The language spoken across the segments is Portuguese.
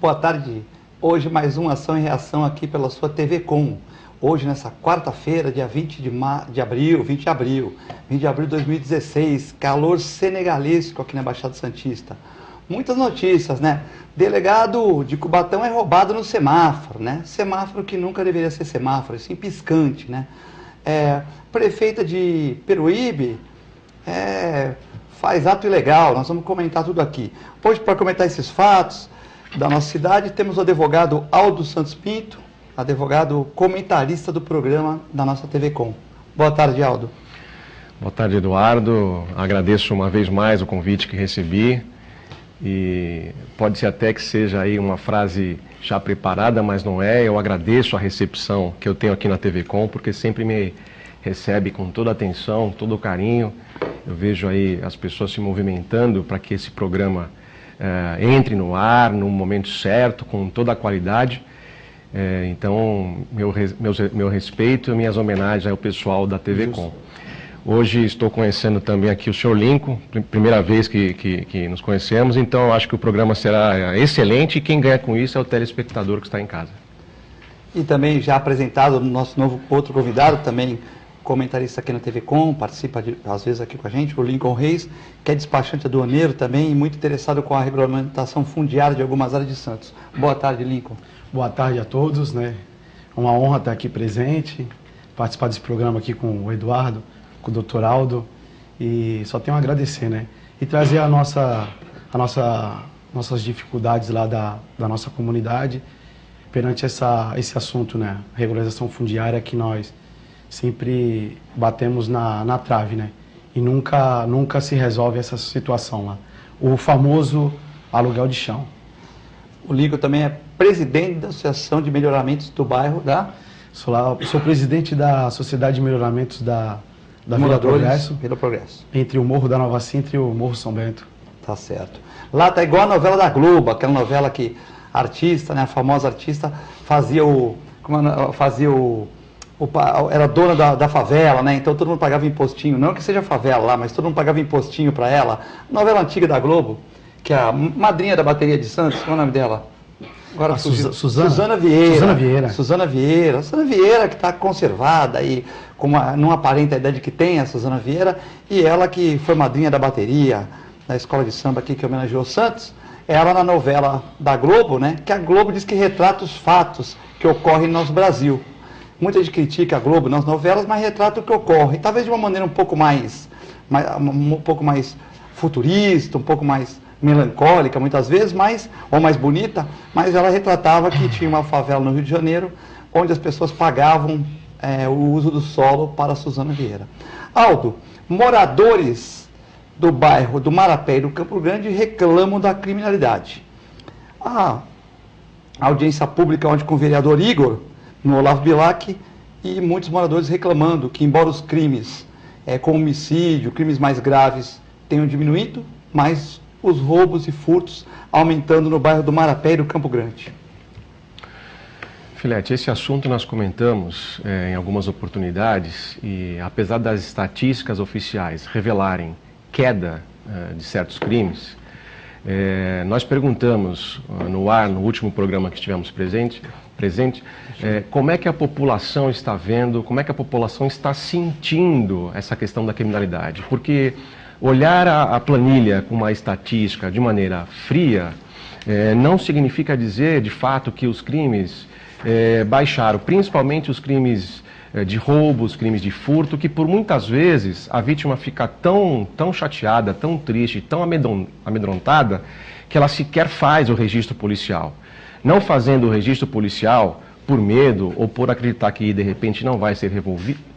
Boa tarde. Hoje mais uma ação e reação aqui pela sua TV Com. Hoje, nessa quarta-feira, dia 20 de abril de 2016, calor senegalesco aqui na Baixada Santista. Muitas notícias, né? Delegado de Cubatão é roubado no semáforo, né? Semáforo que nunca deveria ser semáforo, assim, piscante, né? Prefeita de Peruíbe faz ato ilegal. Nós vamos comentar tudo aqui. Hoje, para comentar esses fatos da nossa cidade, temos o advogado Aldo Santos Pinto, advogado comentarista do programa da nossa TV Com. Boa tarde, Aldo. Boa tarde, Eduardo. Agradeço uma vez mais o convite que recebi. E pode ser até que seja aí uma frase já preparada, mas não é. Eu agradeço a recepção que eu tenho aqui na TV Com, porque sempre me recebe com toda a atenção, todo o carinho. Eu vejo aí as pessoas se movimentando para que esse programa entre no ar, no momento certo, com toda a qualidade. Então, meu respeito e minhas homenagens ao pessoal da TV Com. Hoje estou conhecendo também aqui o Sr. Lincoln, primeira vez que nos conhecemos, então eu acho que o programa será excelente e quem ganha com isso é o telespectador que está em casa. E também já apresentado o nosso novo outro convidado, também comentarista aqui na TV Com, participa às vezes aqui com a gente, o Lincoln Reis, que é despachante aduaneiro também e muito interessado com a regulamentação fundiária de algumas áreas de Santos. Boa tarde, Lincoln. Boa tarde a todos, né? É uma honra estar aqui presente, participar desse programa aqui com o Eduardo, com o Dr. Aldo, e só tenho a agradecer, né? E trazer nossas dificuldades lá da nossa comunidade perante esse assunto, né? Regularização fundiária, que nós sempre batemos na trave, né? E nunca se resolve essa situação lá. O famoso aluguel de chão. O Lincoln também é presidente da Associação de Melhoramentos do bairro da... Sou presidente da Sociedade de Melhoramentos da Vila Progresso, entre o Morro da Nova Sintra e o Morro São Bento. Tá certo. Lá tá igual a novela da Globo, aquela novela que a artista, né, a famosa artista, era dona da favela, né? Então todo mundo pagava impostinho, não que seja favela lá, mas todo mundo pagava impostinho para ela. Novela antiga da Globo, que é a madrinha da bateria de Santos, qual é o nome dela? Agora, Suzana Vieira. Suzana Vieira, que está conservada e não aparenta a idade que tem a Suzana Vieira, e ela que foi madrinha da bateria da escola de samba aqui que homenageou Santos, ela na novela da Globo, né? Que a Globo diz que retrata os fatos que ocorrem no nosso Brasil. Muita gente critica a Globo nas novelas, mas retrata o que ocorre, talvez de uma maneira um pouco mais futurista, um pouco mais melancólica muitas vezes, ou mais bonita, mas ela retratava que tinha uma favela no Rio de Janeiro, onde as pessoas pagavam o uso do solo para a Suzana Vieira. Aldo, moradores do bairro do Marapé e do Campo Grande reclamam da criminalidade. A audiência pública onde com o vereador Igor, no Olavo Bilac, e muitos moradores reclamando que, embora os crimes com homicídio, crimes mais graves, tenham diminuído, mas os roubos e furtos aumentando no bairro do Marapé e do Campo Grande. Filete, esse assunto nós comentamos em algumas oportunidades e apesar das estatísticas oficiais revelarem queda de certos crimes, nós perguntamos no último programa que estivemos presente, como é que a população está vendo, como é que a população está sentindo essa questão da criminalidade, porque olhar a planilha com uma estatística de maneira fria não significa dizer, de fato, que os crimes baixaram, principalmente os crimes de roubo, os crimes de furto, que por muitas vezes a vítima fica tão chateada, tão triste, tão amedrontada, que ela sequer faz o registro policial. Não fazendo o registro policial por medo ou por acreditar que de repente não vai ser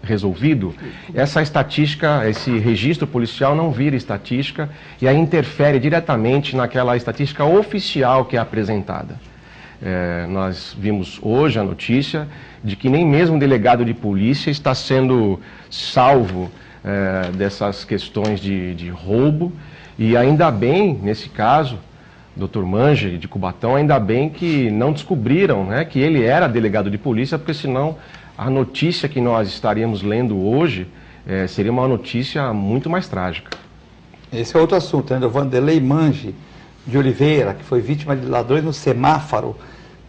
resolvido, essa estatística, esse registro policial não vira estatística e aí interfere diretamente naquela estatística oficial que é apresentada. Nós vimos hoje a notícia de que nem mesmo o delegado de polícia está sendo salvo dessas questões de roubo, e ainda bem, nesse caso, Dr. Mange, de Cubatão, ainda bem que não descobriram, né, que ele era delegado de polícia, porque senão a notícia que nós estaríamos lendo hoje seria uma notícia muito mais trágica. Esse é outro assunto, né? O Vanderlei Mange de Oliveira, que foi vítima de ladrões no semáforo,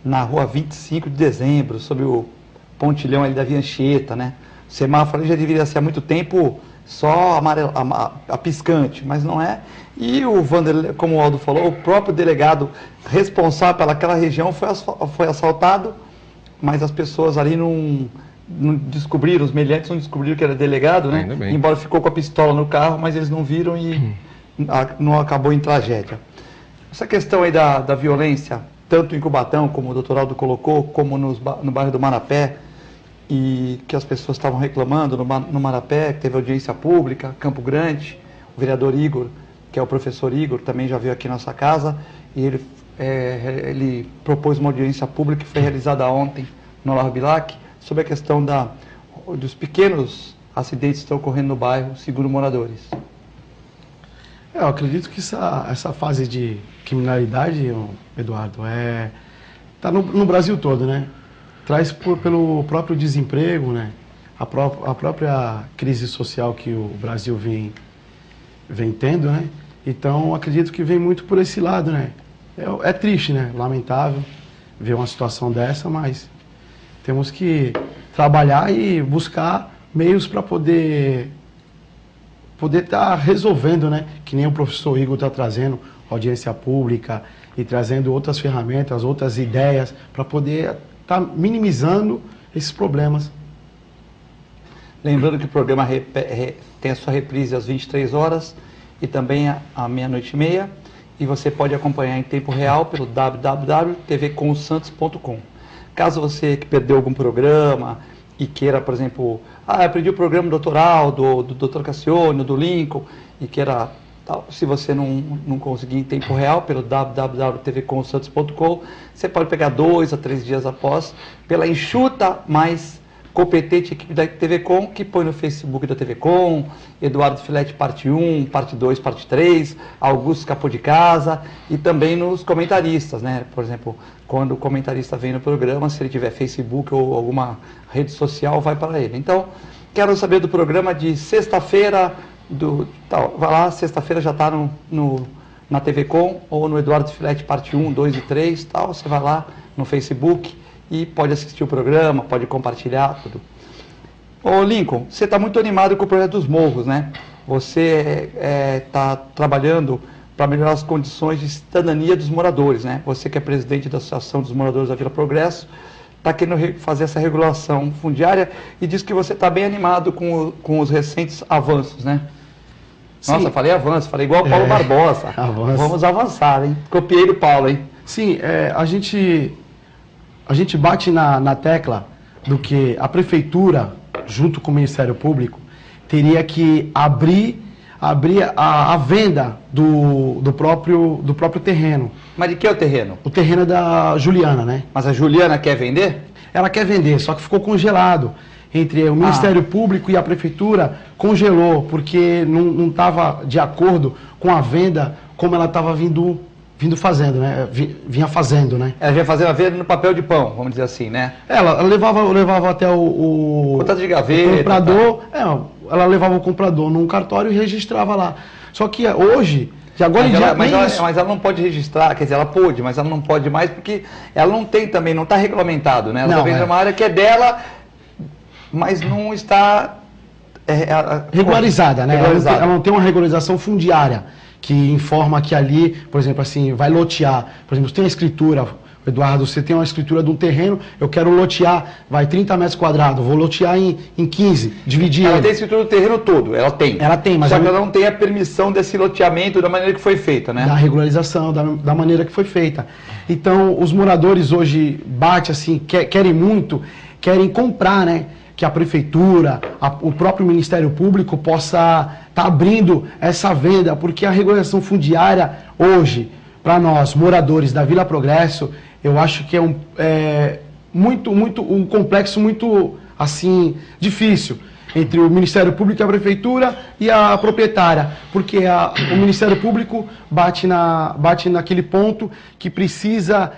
na rua 25 de dezembro, sob o pontilhão ali da Via Anchieta, né? O semáforo já deveria ser há muito tempo só a piscante, mas não é. E o Vanderlei, como o Aldo falou, o próprio delegado responsável pelaquela região foi assaltado, mas as pessoas ali não descobriram, os meliantes não descobriram que era delegado, né? Embora ficou com a pistola no carro, mas eles não viram e não acabou em tragédia. Essa questão aí da violência, tanto em Cubatão, como o doutor Aldo colocou, como no bairro do Marapé, e que as pessoas estavam reclamando no Marapé, que teve audiência pública, Campo Grande, o vereador Igor, que é o professor Igor, também já veio aqui na nossa casa, e ele propôs uma audiência pública que foi realizada ontem no Largo Bilac, sobre a questão dos pequenos acidentes que estão ocorrendo no bairro, segundo moradores. Eu acredito que essa fase de criminalidade, Eduardo, tá no Brasil todo, né? Traz pelo próprio desemprego, né? A própria crise social que o Brasil vem tendo, né? Então, acredito que vem muito por esse lado, né? É triste, né? Lamentável ver uma situação dessa, mas temos que trabalhar e buscar meios para poder estar resolvendo, né? Que nem o professor Igor está trazendo, audiência pública e trazendo outras ferramentas, outras ideias para poder estar minimizando esses problemas. Lembrando que o programa tem a sua reprise às 23 horas e também à meia-noite e meia, e você pode acompanhar em tempo real pelo www.tvcomsantos.com. Caso você que perdeu algum programa e queira, por exemplo, eu perdi o programa do Dr. Aldo, do Dr. Cassione, do Lincoln, e queira, se você não conseguir em tempo real, pelo www.tvcomsantos.com, você pode pegar 2 a 3 dias após, pela enxuta, mais competente equipe da TV Com, que põe no Facebook da TV Com, Eduardo Filete parte 1, parte 2, parte 3, Augusto Capô de Casa, e também nos comentaristas, né? Por exemplo, quando o comentarista vem no programa, se ele tiver Facebook ou alguma rede social, vai para ele. Então, quero saber do programa de sexta-feira, vai lá, sexta-feira já está na TV Com, ou no Eduardo Filete parte 1, 2 e 3, você vai lá no Facebook, e pode assistir o programa, pode compartilhar tudo. Ô Lincoln, você está muito animado com o projeto dos morros, né? Você está trabalhando para melhorar as condições de cidadania dos moradores, né? Você que é presidente da Associação dos Moradores da Vila Progresso, está querendo fazer essa regulação fundiária e diz que você está bem animado com os recentes avanços, né? Sim. Nossa, falei avanço, falei igual o Paulo Barbosa. Avanço. Vamos avançar, hein? Copiei do Paulo, hein? Sim, a gente bate na tecla do que a prefeitura, junto com o Ministério Público, teria que abrir a venda do próprio terreno. Mas de que é o terreno? O terreno é da Juliana, né? Mas a Juliana quer vender? Ela quer vender, só que ficou congelado. Entre o Ministério Público e a prefeitura, congelou, porque não estava de acordo com a venda como ela estava vindo fazendo, né? Vinha fazendo, né? Ela vinha fazendo a venda no papel de pão, vamos dizer assim, né? Ela levava até o contrato de gaveta, o comprador, ela levava o comprador num cartório e registrava lá. Só que hoje, de agora em diante, mas ela não pode registrar, quer dizer, ela pôde, mas ela não pode mais porque ela não tem também, não está regulamentado, né? Ela está vendendo uma área que é dela, mas não está regularizada, né? Regularizada. Ela não tem uma regularização fundiária que informa que ali, por exemplo, assim, vai lotear. Por exemplo, tem a escritura, Eduardo, você tem uma escritura de um terreno, eu quero lotear, vai 30 metros quadrados, vou lotear em 15, dividir Ela ele. tem a escritura do terreno todo, ela tem. Ela tem, mas só que ela não tem a permissão desse loteamento da maneira que foi feita, né? Da regularização, da maneira que foi feita. Então, os moradores hoje querem comprar, né? Que a prefeitura, o próprio Ministério Público possa estar abrindo essa venda, porque a regulação fundiária hoje, para nós, moradores da Vila Progresso, eu acho que é um complexo muito, assim, difícil entre o Ministério Público e a prefeitura e a proprietária, porque o Ministério Público bate naquele ponto que precisa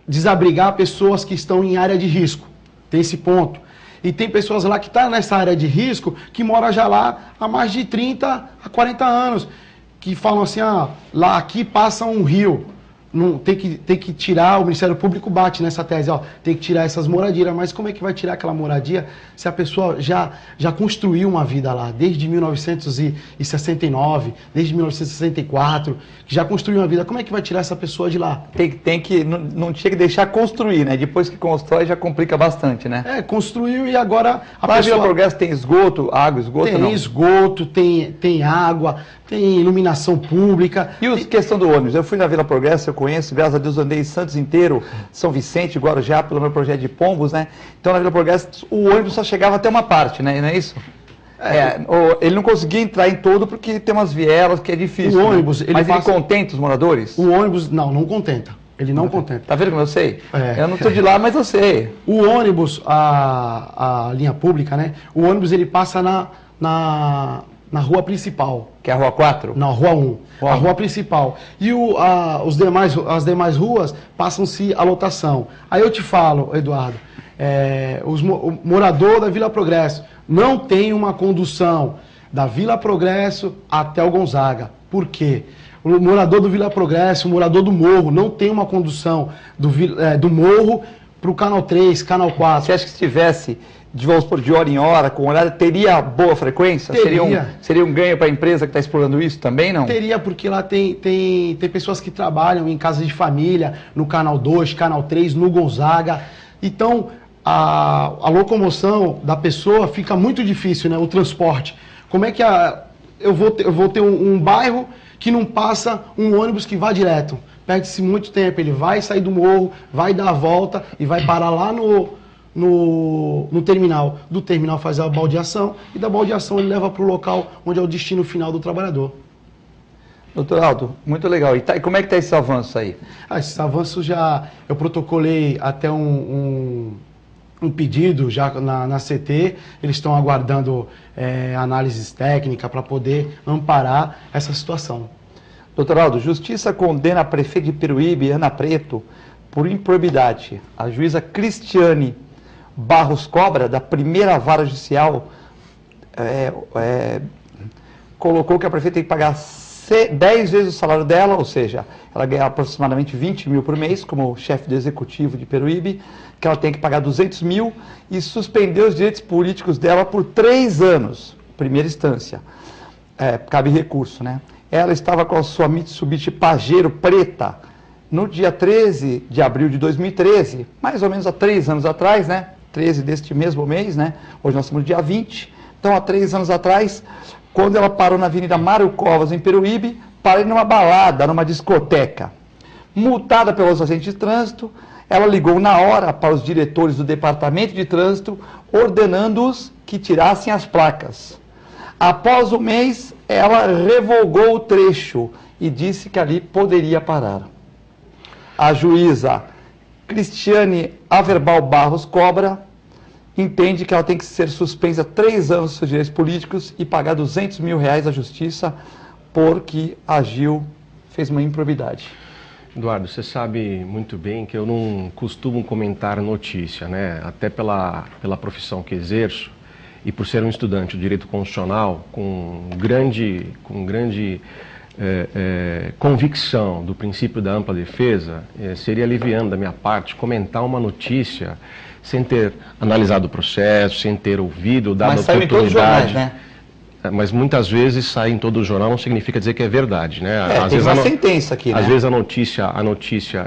desabrigar pessoas que estão em área de risco. Tem esse ponto. E tem pessoas lá que estão nessa área de risco, que moram já lá há mais de 30 a 40 anos. que falam assim, lá aqui passa um rio. Não, tem que tirar, o Ministério Público bate nessa tese, tem que tirar essas moradias, mas como é que vai tirar aquela moradia se a pessoa já construiu uma vida lá, desde 1969, desde 1964, que já construiu uma vida, como é que vai tirar essa pessoa de lá? Não tinha que deixar construir, né? Depois que constrói já complica bastante, né? Construiu e agora a pessoa... Vila Progresso tem esgoto, água, esgoto tem não? Tem esgoto, tem água, tem iluminação pública. E questão do ônibus? Eu fui na Vila Progresso, eu conheço, graças a Deus andei em Santos inteiro, São Vicente, Guarujá, pelo meu projeto de Pombos, né? Então na Vila Progresso o ônibus só chegava até uma parte, né? Não é isso? Ele não conseguia entrar em todo porque tem umas vielas que é difícil. O ônibus, né? Mas ele contenta os moradores? O ônibus, não contenta. Ele não contenta. Tá vendo como eu sei? Eu não estou de lá, mas eu sei. O ônibus, a linha pública, né? O ônibus ele passa na rua principal. Que é a rua 4? Não, rua 1. A rua principal. E as demais ruas passam-se a lotação. Aí eu te falo, Eduardo, o morador da Vila Progresso não tem uma condução da Vila Progresso até o Gonzaga. Por quê? O morador do Vila Progresso, o morador do Morro, não tem uma condução do Morro para o Canal 3, Canal 4. Você acha que se tivesse, vamos supor, de hora em hora, com horário, teria boa frequência? Teria. Seria um ganho para a empresa que está explorando isso também, não? Teria, porque lá tem pessoas que trabalham em casa de família, no Canal 2, Canal 3, no Gonzaga. Então, a locomoção da pessoa fica muito difícil, né? O transporte. Como é que eu vou ter um bairro que não passa um ônibus que vá direto? Perde-se muito tempo. Ele vai sair do morro, vai dar a volta e vai parar lá no terminal. Do terminal faz a baldeação e da baldeação ele leva para o local onde é o destino final do trabalhador. Doutor Aldo, muito legal. E como é que está esse avanço aí? Esses avanços eu protocolei até um pedido já na CT, eles estão aguardando análises técnicas para poder amparar essa situação. Doutor Aldo, Justiça condena a prefeita de Peruíbe, Ana Preto, por improbidade. A juíza Cristiane Barros Cobra, da primeira vara judicial, colocou que a prefeita tem que pagar 10 vezes o salário dela, ou seja, ela ganha aproximadamente 20 mil por mês, como chefe do executivo de Peruíbe, que ela tem que pagar 200 mil e suspender os direitos políticos dela por 3 anos, primeira instância. Cabe recurso, né? Ela estava com a sua Mitsubishi Pajero preta no dia 13 de abril de 2013, mais ou menos há 3 anos atrás, né? 13 deste mesmo mês, né? Hoje nós estamos no dia 20. Então, há 3 anos atrás, quando ela parou na Avenida Mário Covas, em Peruíbe, parou numa balada, numa discoteca. Multada pelos agentes de trânsito, ela ligou na hora para os diretores do Departamento de Trânsito, ordenando-os que tirassem as placas. Após um mês, ela revogou o trecho e disse que ali poderia parar. A juíza Cristiane Averbal Barros Cobra entende que ela tem que ser suspensa 3 anos dos seus direitos políticos e pagar 200 mil reais à justiça porque fez uma improbidade. Eduardo, você sabe muito bem que eu não costumo comentar notícia, né? Até pela profissão que exerço e por ser um estudante de direito constitucional com grande convicção do princípio da ampla defesa, seria aliviando da minha parte comentar uma notícia sem ter analisado o processo, sem ter ouvido, dado a oportunidade. Mas saiu em todos os jornais, né? Mas muitas vezes sair em todo o jornal não significa dizer que é verdade, né? Às vezes uma sentença aqui, né? Às vezes a notícia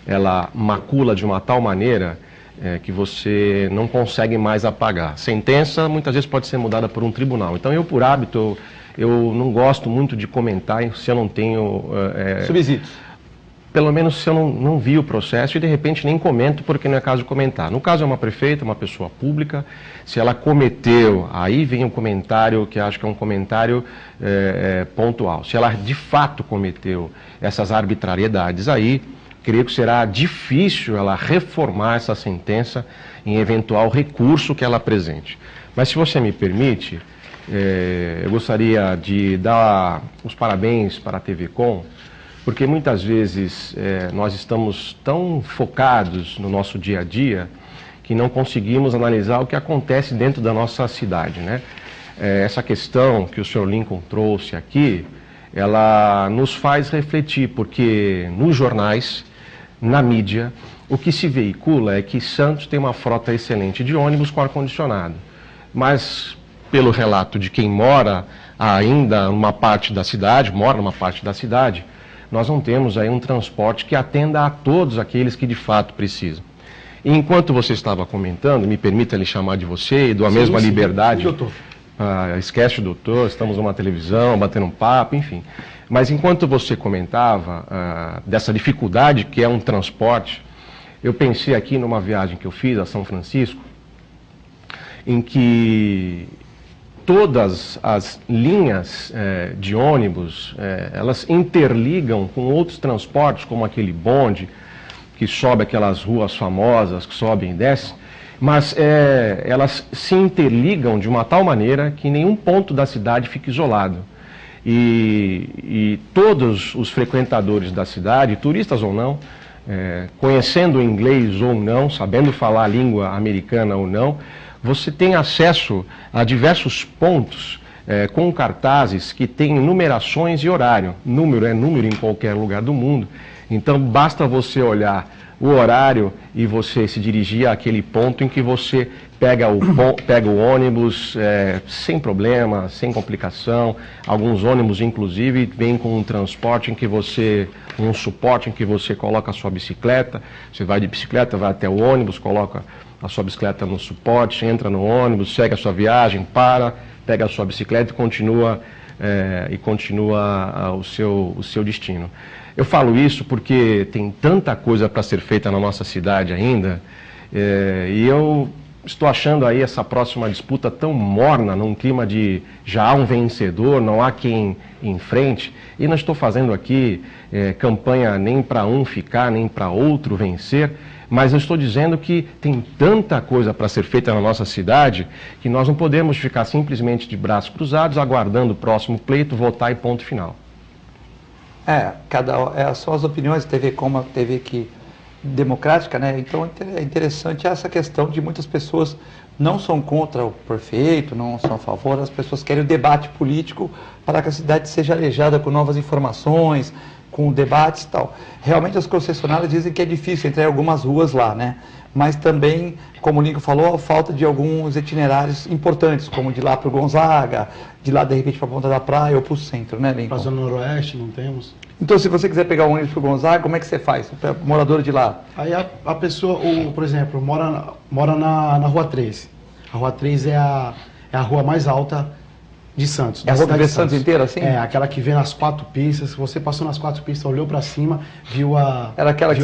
ela macula de uma tal maneira que você não consegue mais apagar. Sentença muitas vezes pode ser mudada por um tribunal. Então eu, por hábito, eu não gosto muito de comentar se eu não tenho... subsídios. Pelo menos se eu não vi o processo e de repente nem comento porque não é caso de comentar. No caso é uma prefeita, uma pessoa pública, se ela cometeu, aí vem um comentário que acho que é um comentário pontual. Se ela de fato cometeu essas arbitrariedades, aí creio que será difícil ela reformar essa sentença em eventual recurso que ela apresente. Mas se você me permite, eu gostaria de dar os parabéns para a TV Com, porque muitas vezes nós estamos tão focados no nosso dia a dia que não conseguimos analisar o que acontece dentro da nossa cidade, né? Essa questão que o Sr. Lincoln trouxe aqui ela nos faz refletir, porque nos jornais, na mídia, o que se veicula é que Santos tem uma frota excelente de ônibus com ar-condicionado. Mas, pelo relato de quem mora ainda numa parte da cidade, nós não temos aí um transporte que atenda a todos aqueles que de fato precisam. E enquanto você estava comentando, me permita lhe chamar de você e dou a mesma liberdade. Doutor. Esquece o doutor, estamos numa televisão, batendo um papo, enfim. Mas enquanto você comentava dessa dificuldade que é um transporte, eu pensei aqui numa viagem que eu fiz a São Francisco, em que todas as linhas de ônibus, elas interligam com outros transportes, como aquele bonde, que sobe aquelas ruas famosas, que sobem e descem, mas elas se interligam de uma tal maneira que nenhum ponto da cidade fica isolado. E todos os frequentadores da cidade, turistas ou não, conhecendo o inglês ou não, sabendo falar a língua americana ou não, você tem acesso a diversos pontos com cartazes que têm numerações e horário. Número é número em qualquer lugar do mundo. Então basta você olhar o horário e você se dirigir àquele ponto em que você pega o ônibus sem problema, sem complicação. Alguns ônibus, inclusive, vêm com um transporte em que um suporte em que você coloca a sua bicicleta. Você vai de bicicleta, vai até o ônibus, coloca a sua bicicleta no suporte, entra no ônibus, segue a sua viagem, pega a sua bicicleta e continua o seu destino. Eu falo isso porque tem tanta coisa para ser feita na nossa cidade ainda, e eu estou achando aí essa próxima disputa tão morna, num clima de já há um vencedor, não há quem enfrente, e não estou fazendo aqui campanha nem para um ficar, nem para outro vencer, mas eu estou dizendo que tem tanta coisa para ser feita na nossa cidade que nós não podemos ficar simplesmente de braços cruzados, aguardando o próximo pleito, votar e ponto final. São as opiniões, TV como a TV que democrática, né? Então é interessante essa questão de muitas pessoas não são contra o prefeito, não são a favor, as pessoas querem o debate político para que a cidade seja arejada com novas informações, com debates e tal. Realmente as concessionárias dizem que é difícil entrar em algumas ruas lá, né? Mas também, como o Nico falou, a falta de alguns itinerários importantes, como de lá para o Gonzaga, de lá de repente para a Ponta da Praia ou para o centro, né, Lincoln? Para a Zona Noroeste não temos. Então, se você quiser pegar um ônibus para o Gonzaga, como é que você faz? O morador de lá? Aí a pessoa, por exemplo, mora na Rua 3. A Rua 3 é a rua mais alta de Santos. É a rua que vê Santos inteira, assim? É, aquela que vê nas 4 pistas. Se você passou nas 4 pistas, olhou pra cima, viu a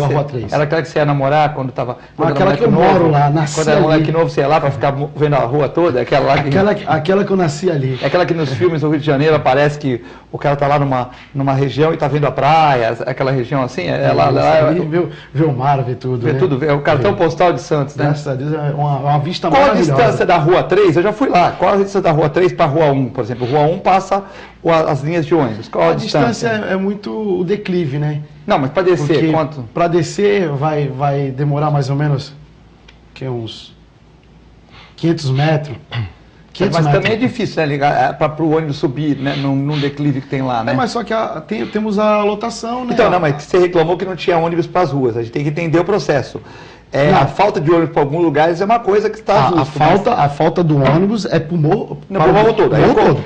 Rua 3. Era aquela que você ia namorar quando estava... Aquela que eu moro lá, nasci quando era moleque novo, você ia lá para ficar vendo a rua toda? Aquela que eu nasci ali. É aquela que nos filmes do Rio de Janeiro aparece que o cara tá lá numa região e tá vendo a praia, aquela região assim? Vê o mar, vê tudo. Vê tudo, é o cartão postal de Santos, né? Graças a Deus, é uma vista maravilhosa. Qual a distância da Rua 3? Eu já fui lá. Qual a distância da Rua 3 para a Rua 1? Por exemplo, Rua 1 passa as linhas de ônibus. Qual a distância? É muito o declive, né? Não, mas para descer, porque quanto? Para descer vai demorar mais ou menos uns 500 metros. Mas também é difícil, né, ligar para o ônibus subir, né, num declive que tem lá, né? Mas só que temos a lotação, né? Então, não, mas você reclamou que não tinha ônibus para as ruas. A gente tem que entender o processo. A falta de ônibus para alguns lugares é uma coisa que está justa. A falta do ônibus é para o morro todo.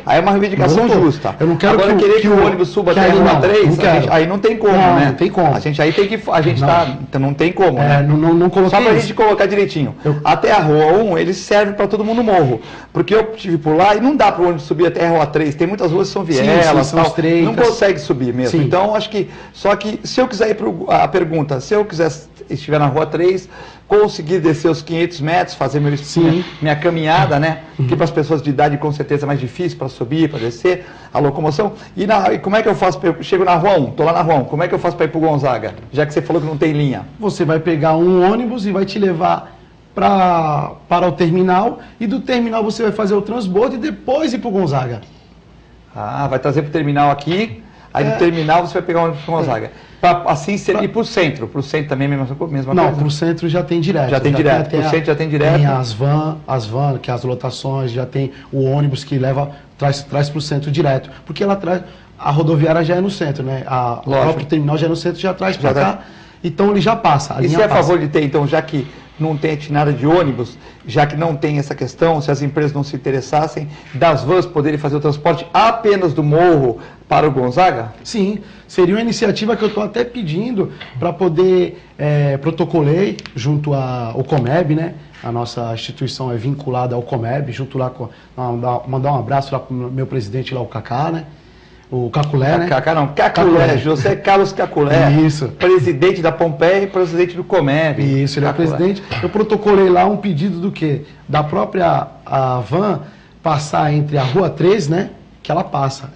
Aí é uma reivindicação justa. Eu não quero agora querer que o ônibus suba até a Rua 3, aí não tem como, né? Não tem como. A gente então não tem como, né? Não coloquei. Só para a gente colocar direitinho. Até a Rua 1, ele serve para todo mundo morro. Porque eu estive por lá e não dá para o ônibus subir até a Rua 3. Tem muitas ruas que são vielas, são estreitas. Não consegue subir mesmo. Sim. Então, acho que... Só que se eu quiser ir para a pergunta, se eu estiver na Rua 3, conseguir descer os 500 metros, fazer minha caminhada, né? Que para as pessoas de idade com certeza é mais difícil para subir, para descer, a locomoção. E como é que eu faço? Chego na Rua 1, estou lá na Rua 1, como é que eu faço para ir para o Gonzaga? Já que você falou que não tem linha. Você vai pegar um ônibus e vai te levar para o terminal, e do terminal você vai fazer o transbordo e depois ir para o Gonzaga. Vai trazer para o terminal aqui, aí do terminal você vai pegar o ônibus para o Gonzaga. Assim ir para o centro também é a mesma coisa? Não, para o centro já tem direto. Já tem direto, para o centro já tem direto. Tem as van, que é as lotações, já tem o ônibus que traz para o centro direto. Porque ela traz a rodoviária já é no centro, né? O próprio terminal já é no centro, já traz para cá. Então ele já passa. E você é a favor de ter, então, já que não tem itinerário de ônibus, já que não tem essa questão, se as empresas não se interessassem, das vans poderem fazer o transporte apenas do Morro para o Gonzaga? Sim, seria uma iniciativa que eu estou até pedindo para poder, protocolei junto ao Comeb, né? A nossa instituição é vinculada ao Comeb, junto lá com, mandar um abraço lá para o meu presidente lá, o Cacá, né? O Caculé, né? Cacá não, Caculé, José Carlos Caculé. Isso. Presidente da Pompeia e presidente do Comeb. Isso, ele Caculé. é presidente. Eu protocolei lá um pedido do quê? Da própria van passar entre a Rua 3, né? Que ela passa.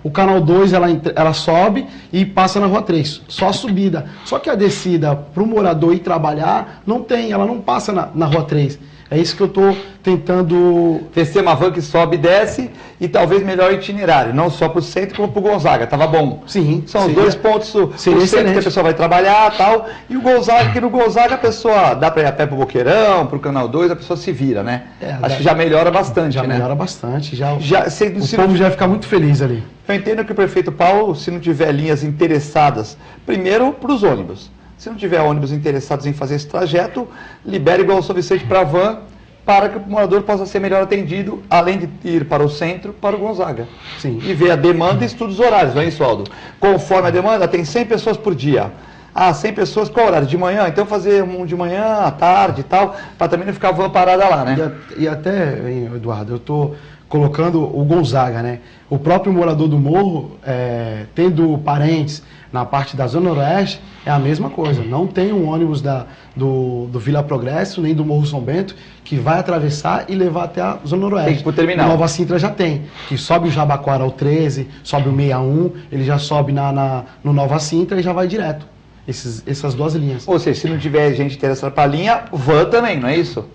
O canal 2, ela sobe e passa na Rua 3. Só a subida. Só que a descida para o morador ir trabalhar, não tem, ela não passa na Rua 3. É isso que eu estou tentando... Ter uma van que sobe e desce e talvez melhor itinerário, não só para o centro como para o Gonzaga, tava bom. Sim. São os dois pontos, o centro que a pessoa vai trabalhar tal, e o Gonzaga, que no Gonzaga a pessoa dá para ir a pé para o Boqueirão, para o Canal 2, a pessoa se vira, né? Acho que já melhora bastante, já né? Melhora bastante, o povo povo já fica muito feliz ali. Eu entendo que o prefeito Paulo, se não tiver linhas interessadas, primeiro para os ônibus. Se não tiver ônibus interessados em fazer esse trajeto, libere igual o São Vicente para a van, para que o morador possa ser melhor atendido, além de ir para o centro, para o Gonzaga. Sim. E ver a demanda e estuda os horários, não é isso, Aldo? Conforme a demanda, tem 100 pessoas por dia. 100 pessoas, qual horário? De manhã? Então fazer um de manhã, à tarde e tal, para também não ficar a van parada lá, né? E até, Eduardo, eu estou colocando o Gonzaga, né? O próprio morador do Morro, tendo parentes na parte da Zona Noroeste, é a mesma coisa. Não tem um ônibus do Vila Progresso, nem do Morro São Bento, que vai atravessar e levar até a Zona Noroeste. Tem que ir pro terminal. Nova Sintra já tem, que sobe o Jabaquara ao 13, sobe o 61, ele já sobe no Nova Sintra e já vai direto. Essas duas linhas. Ou seja, se não tiver gente interessada para a linha, van também, não é isso?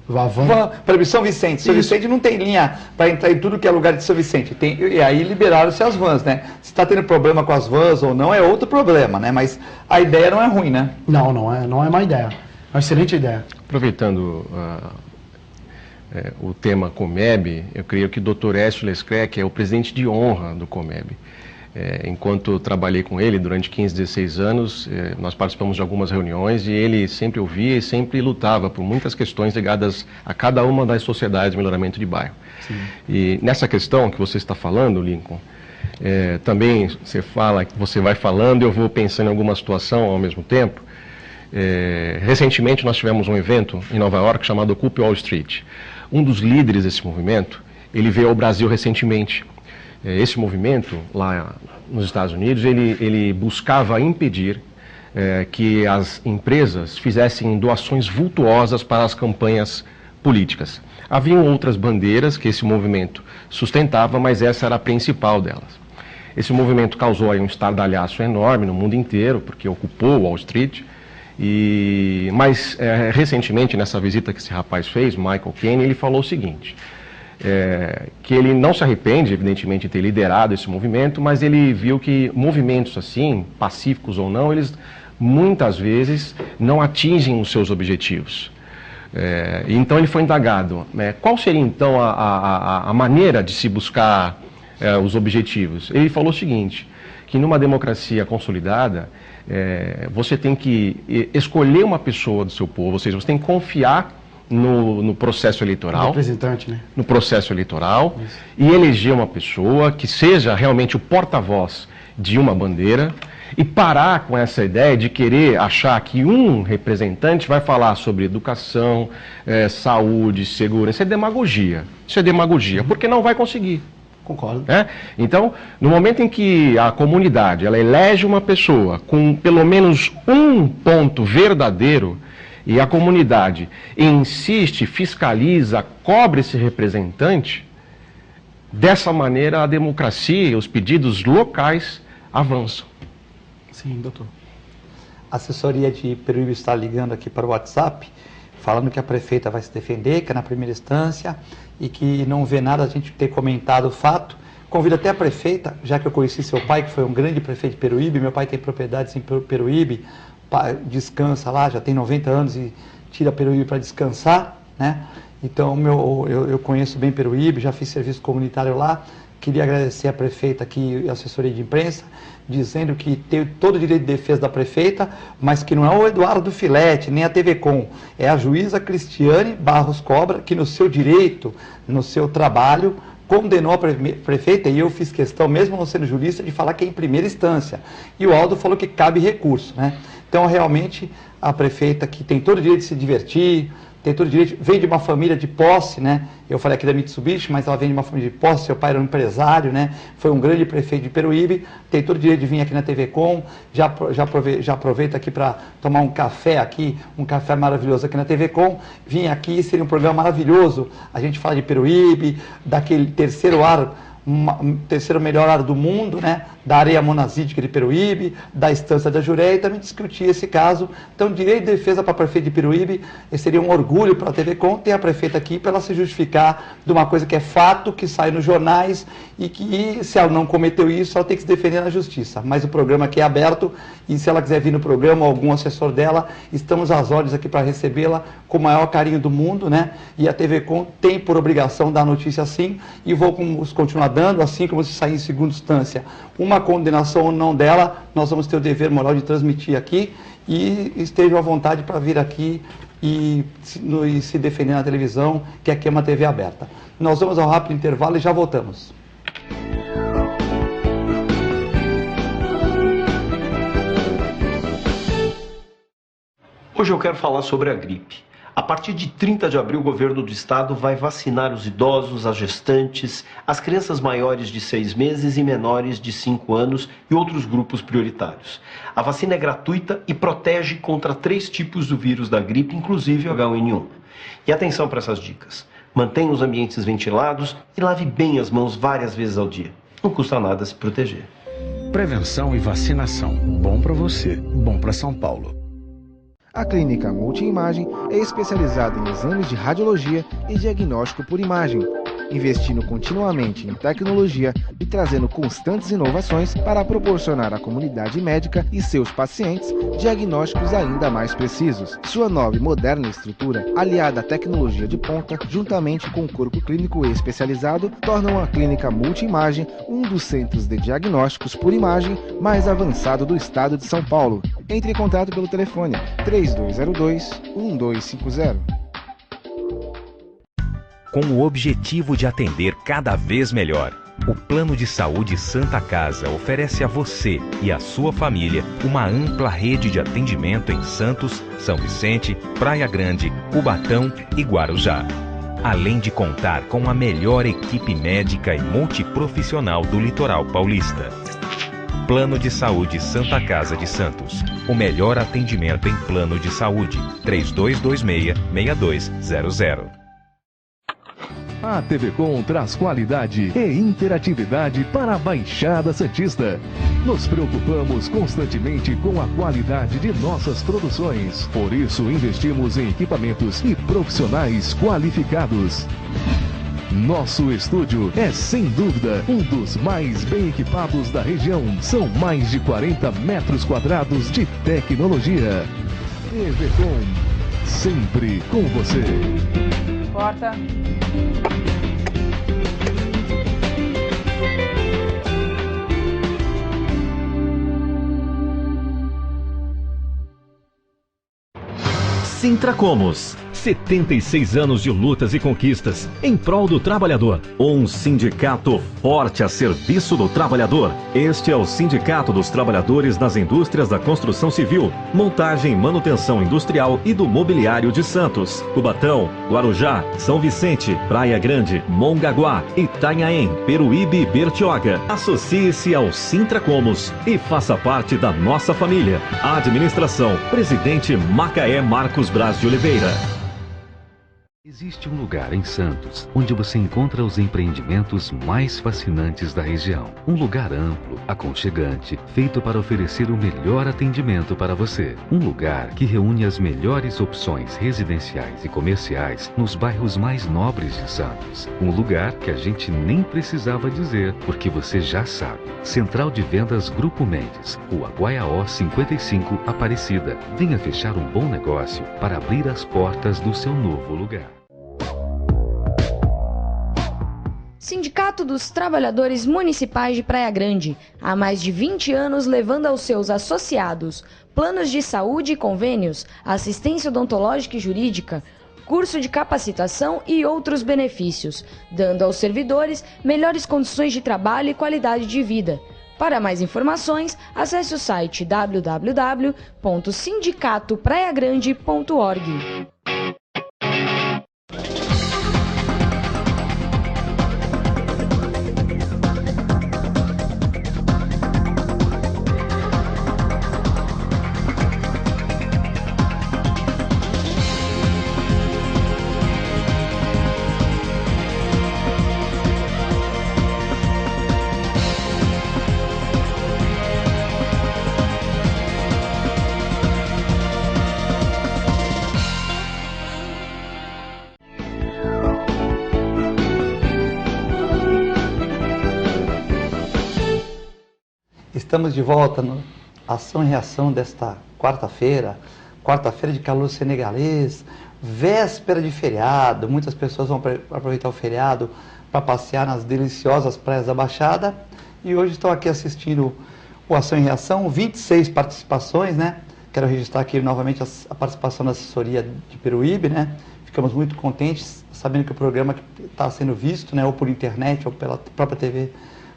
Van. Para São Vicente. São Vicente não tem linha para entrar em tudo que é lugar de São Vicente. E aí liberaram-se as vans, né? Se está tendo problema com as vans ou não, é outro problema, né? Mas a ideia não é ruim, né? Não é má ideia. É uma excelente ideia. Aproveitando o tema Comeb, eu creio que o Dr. Écio Lescrec é o presidente de honra do Comeb. Enquanto eu trabalhei com ele durante 15, 16 anos, nós participamos de algumas reuniões e ele sempre ouvia e sempre lutava por muitas questões ligadas a cada uma das sociedades de melhoramento de bairro. Sim. E nessa questão que você está falando, Lincoln, também você vai falando e eu vou pensando em alguma situação ao mesmo tempo. Recentemente nós tivemos um evento em Nova York chamado Occupy Wall Street. Um dos líderes desse movimento, ele veio ao Brasil recentemente. Esse movimento, lá nos Estados Unidos, ele buscava impedir que as empresas fizessem doações vultuosas para as campanhas políticas. Haviam outras bandeiras que esse movimento sustentava, mas essa era a principal delas. Esse movimento causou aí um estardalhaço enorme no mundo inteiro, porque ocupou Wall Street. Mas recentemente, nessa visita que esse rapaz fez, Michael Kane, ele falou o seguinte... que ele não se arrepende, evidentemente, de ter liderado esse movimento, mas ele viu que movimentos assim, pacíficos ou não, eles muitas vezes não atingem os seus objetivos. Então ele foi indagado, qual seria então a maneira de se buscar os objetivos? Ele falou o seguinte, que numa democracia consolidada, você tem que escolher uma pessoa do seu povo, ou seja, você tem que confiar no processo eleitoral, representante, né? No processo eleitoral. Isso. E eleger uma pessoa que seja realmente o porta-voz de uma bandeira e parar com essa ideia de querer achar que um representante vai falar sobre educação, saúde, segurança. Isso é demagogia. Isso é demagogia, porque não vai conseguir. Concordo. Então, no momento em que a comunidade ela elege uma pessoa com pelo menos um ponto verdadeiro, e a comunidade insiste, fiscaliza, cobra esse representante, dessa maneira a democracia e os pedidos locais avançam. Sim, doutor. A assessoria de Peruíbe está ligando aqui para o WhatsApp, falando que a prefeita vai se defender, que é na primeira instância, e que não vê nada a gente ter comentado o fato. Convido até a prefeita, já que eu conheci seu pai, que foi um grande prefeito de Peruíbe, meu pai tem propriedades em Peruíbe, descansa lá, já tem 90 anos e tira Peruíbe para descansar, né? Então eu conheço bem Peruíbe, já fiz serviço comunitário lá, Queria agradecer a prefeita aqui e a assessoria de imprensa, dizendo que tem todo o direito de defesa da prefeita, mas que não é o Eduardo Filete, nem a TV Com, é a juíza Cristiane Barros Cobra, que no seu direito, no seu trabalho, condenou a prefeita, e eu fiz questão, mesmo não sendo jurista, de falar que é em primeira instância. E o Aldo falou que cabe recurso, né? Então, realmente, a prefeita que tem todo o direito de se divertir, tem todo o direito, vem de uma família de posse, né? Eu falei aqui da Mitsubishi, mas ela vem de uma família de posse, seu pai era um empresário, né? Foi um grande prefeito de Peruíbe, tem todo o direito de vir aqui na TV Com, já aproveita aqui para tomar um café maravilhoso aqui na TV Com, vim aqui, seria um programa maravilhoso, a gente fala de Peruíbe, daquele terceiro melhor ar do mundo, né? Da areia monazítica de Peruíbe, da Estância da Jureia, e também discutir esse caso. Então, direito de defesa para a prefeita de Peruíbe seria um orgulho para a TV Com ter a prefeita aqui para ela se justificar de uma coisa que é fato, que sai nos jornais e que, se ela não cometeu isso, ela tem que se defender na justiça. Mas o programa aqui é aberto e, se ela quiser vir no programa, algum assessor dela, estamos às ordens aqui para recebê-la com o maior carinho do mundo, né? E a TV Com tem por obrigação dar notícia sim, e vou continuar dando, assim como se sair em segunda instância uma condenação ou não dela, nós vamos ter o dever moral de transmitir aqui, e estejam à vontade para vir aqui e se defender na televisão, que aqui é uma TV aberta. Nós vamos ao rápido intervalo e já voltamos. Hoje eu quero falar sobre a gripe. A partir de 30 de abril, o governo do estado vai vacinar os idosos, as gestantes, as crianças maiores de 6 meses e menores de 5 anos e outros grupos prioritários. A vacina é gratuita e protege contra 3 tipos do vírus da gripe, inclusive o H1N1. E atenção para essas dicas. Mantenha os ambientes ventilados e lave bem as mãos várias vezes ao dia. Não custa nada se proteger. Prevenção e vacinação. Bom para você, bom para São Paulo. A Clínica Multiimagem é especializada em exames de radiologia e diagnóstico por imagem, investindo continuamente em tecnologia e trazendo constantes inovações para proporcionar à comunidade médica e seus pacientes diagnósticos ainda mais precisos. Sua nova e moderna estrutura, aliada à tecnologia de ponta, juntamente com o corpo clínico especializado, tornam a Clínica Multiimagem um dos centros de diagnósticos por imagem mais avançado do estado de São Paulo. Entre em contato pelo telefone 3202-1250. Com o objetivo de atender cada vez melhor, o Plano de Saúde Santa Casa oferece a você e a sua família uma ampla rede de atendimento em Santos, São Vicente, Praia Grande, Cubatão e Guarujá. Além de contar com a melhor equipe médica e multiprofissional do litoral paulista. Plano de Saúde Santa Casa de Santos. O melhor atendimento em plano de saúde. 3226-6200. A TV Com traz qualidade e interatividade para a Baixada Santista. Nos preocupamos constantemente com a qualidade de nossas produções. Por isso, investimos em equipamentos e profissionais qualificados. Nosso estúdio é, sem dúvida, um dos mais bem equipados da região. São mais de 40 metros quadrados de tecnologia. TV Com, sempre com você. Porta. Sintracomos, 76 anos de lutas e conquistas em prol do trabalhador. Um sindicato forte a serviço do trabalhador. Este é o Sindicato dos Trabalhadores das Indústrias da Construção Civil, Montagem e Manutenção Industrial e do Mobiliário de Santos, Cubatão, Guarujá, São Vicente, Praia Grande, Mongaguá, Itanhaém, Peruíbe e Bertioga. Associe-se ao Sintracomos e faça parte da nossa família. Administração, Presidente Macaé Marcos Braz de Oliveira. Existe um lugar em Santos onde você encontra os empreendimentos mais fascinantes da região. Um lugar amplo, aconchegante, feito para oferecer o melhor atendimento para você. Um lugar que reúne as melhores opções residenciais e comerciais nos bairros mais nobres de Santos. Um lugar que a gente nem precisava dizer, porque você já sabe. Central de Vendas Grupo Mendes, Rua Guaiaó 55, Aparecida. Venha fechar um bom negócio para abrir as portas do seu novo lugar. Sindicato dos Trabalhadores Municipais de Praia Grande, há mais de 20 anos levando aos seus associados planos de saúde e convênios, assistência odontológica e jurídica, curso de capacitação e outros benefícios, dando aos servidores melhores condições de trabalho e qualidade de vida. Para mais informações, acesse o site www.sindicatopraiagrande.org. Estamos de volta no Ação e Reação desta quarta-feira de calor senegalês, véspera de feriado. Muitas pessoas vão aproveitar o feriado para passear nas deliciosas praias da Baixada. E hoje estão aqui assistindo o Ação e Reação, 26 participações, né? Quero registrar aqui novamente a participação da assessoria de Peruíbe, né? Ficamos muito contentes, sabendo que o programa está sendo visto, né? Ou por internet, ou pela própria TV,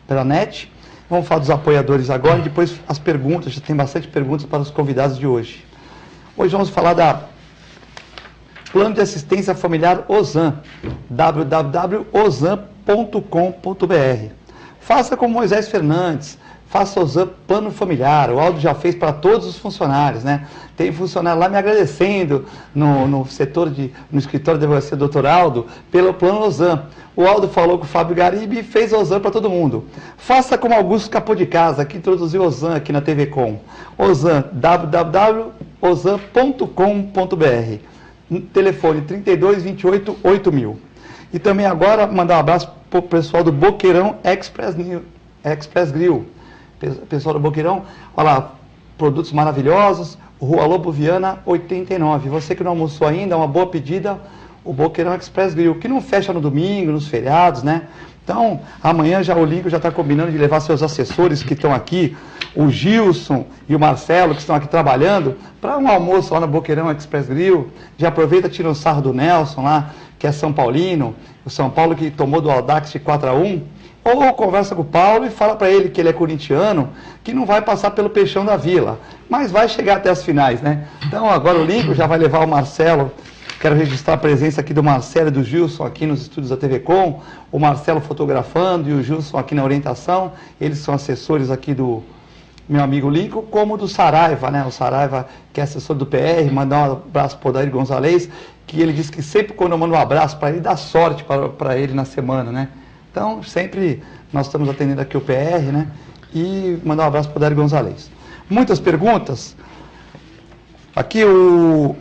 pela net. Vamos falar dos apoiadores agora e depois as perguntas. Já tem bastante perguntas para os convidados de hoje. Hoje vamos falar da Plano de Assistência Familiar OSAM, www.osam.com.br. Faça como Moisés Fernandes, faça OSAM Plano Familiar. O Aldo já fez para todos os funcionários, né? Tem funcionário lá me agradecendo no escritório de advocacia do Dr. Aldo pelo Plano OSAM. O Aldo falou com o Fábio Garibe e fez OSAM para todo mundo. Faça como Augusto Capô de Casa, que introduziu OSAM aqui na TV Com. OSAM, www.osam.com.br. Telefone 32 28 8000. E também agora mandar um abraço para o pessoal do Boqueirão Express Grill. Pessoal do Boqueirão, olha lá, produtos maravilhosos, Rua Lobo Viana 89. Você que não almoçou ainda, uma boa pedida, o Boqueirão Express Grill, que não fecha no domingo, nos feriados, né? Então, amanhã já o Lincoln já está combinando de levar seus assessores que estão aqui, o Gilson e o Marcelo, que estão aqui trabalhando, para um almoço lá no Boqueirão Express Grill. Já aproveita, tira um sarro do Nelson lá, que é São Paulino, o São Paulo que tomou do Audax de 4-1. Ou conversa com o Paulo e fala para ele que ele é corintiano, que não vai passar pelo Peixão da Vila, mas vai chegar até as finais, né? Então agora o Lincoln já vai levar o Marcelo. Quero registrar a presença aqui do Marcelo e do Gilson aqui nos estúdios da TV Com, o Marcelo fotografando e o Gilson aqui na orientação. Eles são assessores aqui do meu amigo Lincoln, como do Saraiva, né? O Saraiva, que é assessor do PR, mandar um abraço para o Odair Gonzalez, que ele diz que sempre quando eu mando um abraço para ele, dá sorte para ele na semana, né? Então, sempre nós estamos atendendo aqui o PR, né? E mandar um abraço para o Odair Gonzalez. Muitas perguntas. Aqui o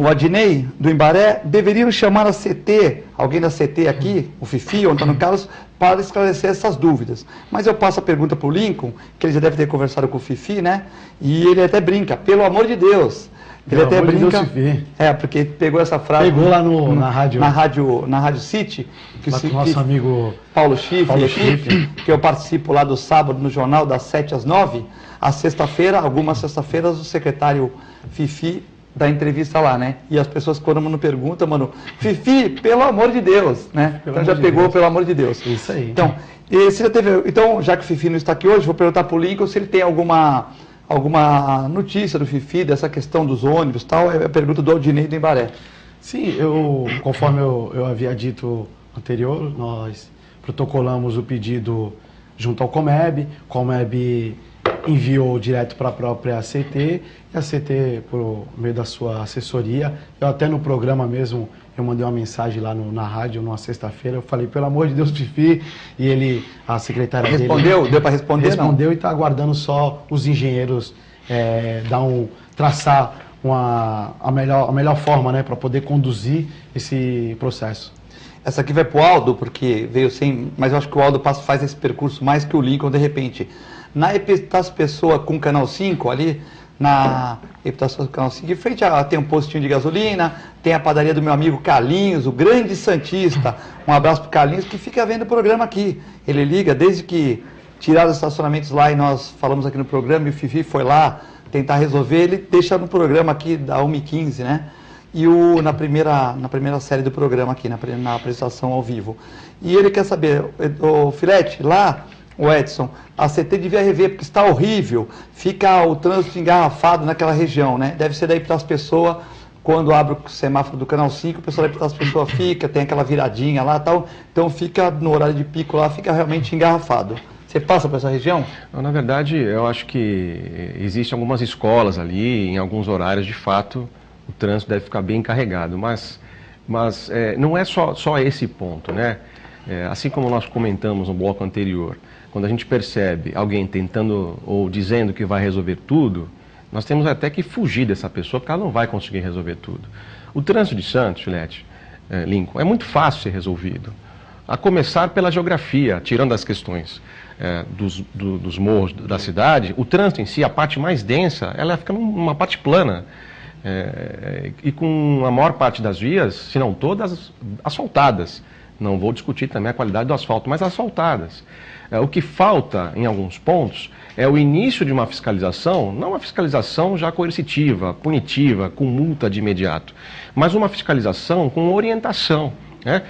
Adnei, do Embaré, deveriam chamar a CT, alguém da CT aqui, o Fifi, o Antônio Carlos, para esclarecer essas dúvidas. Mas eu passo a pergunta para o Lincoln, que ele já deve ter conversado com o Fifi, né? E ele até brinca, pelo amor de Deus. Ele até brinca. Porque pegou essa frase. Pegou lá na rádio. Na Rádio City. Que lá com o nosso amigo Paulo Schiff, que eu participo lá do sábado no jornal das 7 às 9. A sexta-feira, algumas sextas-feiras, o secretário Fifi da entrevista lá, né? E as pessoas quando me perguntam, mano, Fifi, pelo amor de Deus, né? Então já pegou, pelo amor de Deus. Isso aí. Então, já que o Fifi não está aqui hoje, vou perguntar para o Lincoln se ele tem alguma notícia do Fifi, dessa questão dos ônibus e tal. É a pergunta do Aldinei do Embaré. Sim, conforme eu havia dito anterior, nós protocolamos o pedido junto ao Comeb. O Comeb enviou direto para a própria CT, e a CT, por meio da sua assessoria, eu até no programa mesmo, eu mandei uma mensagem lá na rádio, numa sexta-feira, eu falei, pelo amor de Deus, Fifi, e a secretária dele... Respondeu? Deu para responder? Respondeu, não? E está aguardando só os engenheiros traçar a melhor forma, né, para poder conduzir esse processo. Essa aqui vai para o Aldo, porque veio sem... Mas eu acho que o Aldo faz esse percurso mais que o Lincoln, de repente. Na Epitácio Pessoa com Canal 5, ali, na reputação do Canal 5. Em frente tem um postinho de gasolina, tem a padaria do meu amigo Carlinhos, o grande santista. Um abraço para o Carlinhos, que fica vendo o programa aqui. Ele liga desde que tiraram os estacionamentos lá e nós falamos aqui no programa e o Fifi foi lá tentar resolver, ele deixa no programa aqui da 1h15, né? E na primeira série do programa aqui, na apresentação ao vivo. E ele quer saber, o Filete, lá, o Edson, a CT devia rever, porque está horrível, fica o trânsito engarrafado naquela região, né? Deve ser daí para as pessoas, quando abre o semáforo do Canal 5, o pessoal daí para as pessoas fica, tem aquela viradinha lá e tal, então fica no horário de pico lá, fica realmente engarrafado. Você passa por essa região? Na verdade, eu acho que existem algumas escolas ali, em alguns horários, de fato, o trânsito deve ficar bem carregado, mas não é só esse ponto, né? Assim como nós comentamos no bloco anterior, quando a gente percebe alguém tentando ou dizendo que vai resolver tudo, nós temos até que fugir dessa pessoa, porque ela não vai conseguir resolver tudo. O trânsito de Santos, Filete, Lincoln, é muito fácil ser resolvido. A começar pela geografia, tirando as questões dos morros da cidade, o trânsito em si, a parte mais densa, ela fica numa parte plana. E com a maior parte das vias, se não todas, asfaltadas. Não vou discutir também a qualidade do asfalto, mas asfaltadas. O que falta, em alguns pontos, é o início de uma fiscalização, não uma fiscalização já coercitiva, punitiva, com multa de imediato, mas uma fiscalização com orientação, né?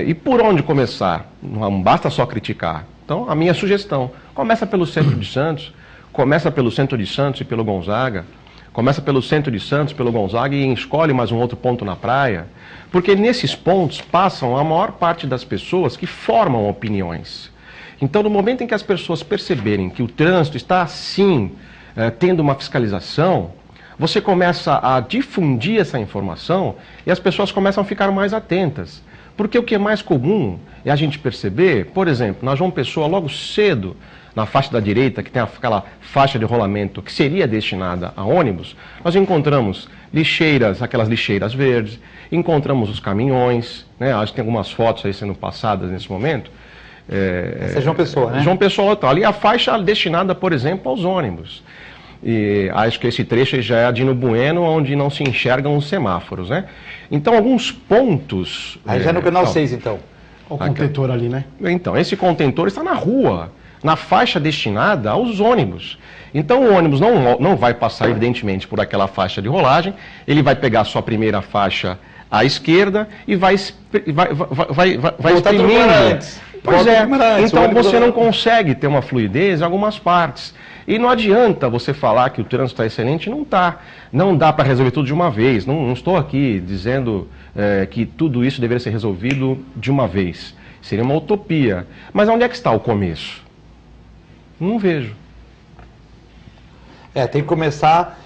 E por onde começar? Não basta só criticar. Então, a minha sugestão, começa pelo centro de Santos, começa pelo centro de Santos e pelo Gonzaga, começa pelo centro de Santos, pelo Gonzaga e escolhe mais um outro ponto na praia, porque nesses pontos passam a maior parte das pessoas que formam opiniões. Então, no momento em que as pessoas perceberem que o trânsito está, sim, tendo uma fiscalização, você começa a difundir essa informação e as pessoas começam a ficar mais atentas. Porque o que é mais comum é a gente perceber, por exemplo, na João Pessoa, logo cedo, na faixa da direita, que tem aquela faixa de rolamento que seria destinada a ônibus, nós encontramos lixeiras, aquelas lixeiras verdes, encontramos os caminhões, né? Acho que tem algumas fotos aí sendo passadas nesse momento. Essa é João Pessoa, né? João Pessoa, tá. Ali a faixa destinada, por exemplo, aos ônibus. E acho que esse trecho já é a Dino Bueno, onde não se enxergam os semáforos, né? Então, alguns pontos... Aí já é no canal 6, então. O contentor ali, né? Então, esse contentor está na rua, na faixa destinada aos ônibus. Então, o ônibus não vai passar, evidentemente, por aquela faixa de rolagem, ele vai pegar a sua primeira faixa à esquerda e vai exprimindo. Pois é, então você não consegue ter uma fluidez em algumas partes. E não adianta você falar que o trânsito está excelente, não está. Não dá para resolver tudo de uma vez. Não estou aqui dizendo que tudo isso deveria ser resolvido de uma vez. Seria uma utopia. Mas onde é que está o começo? Não vejo. Tem que começar...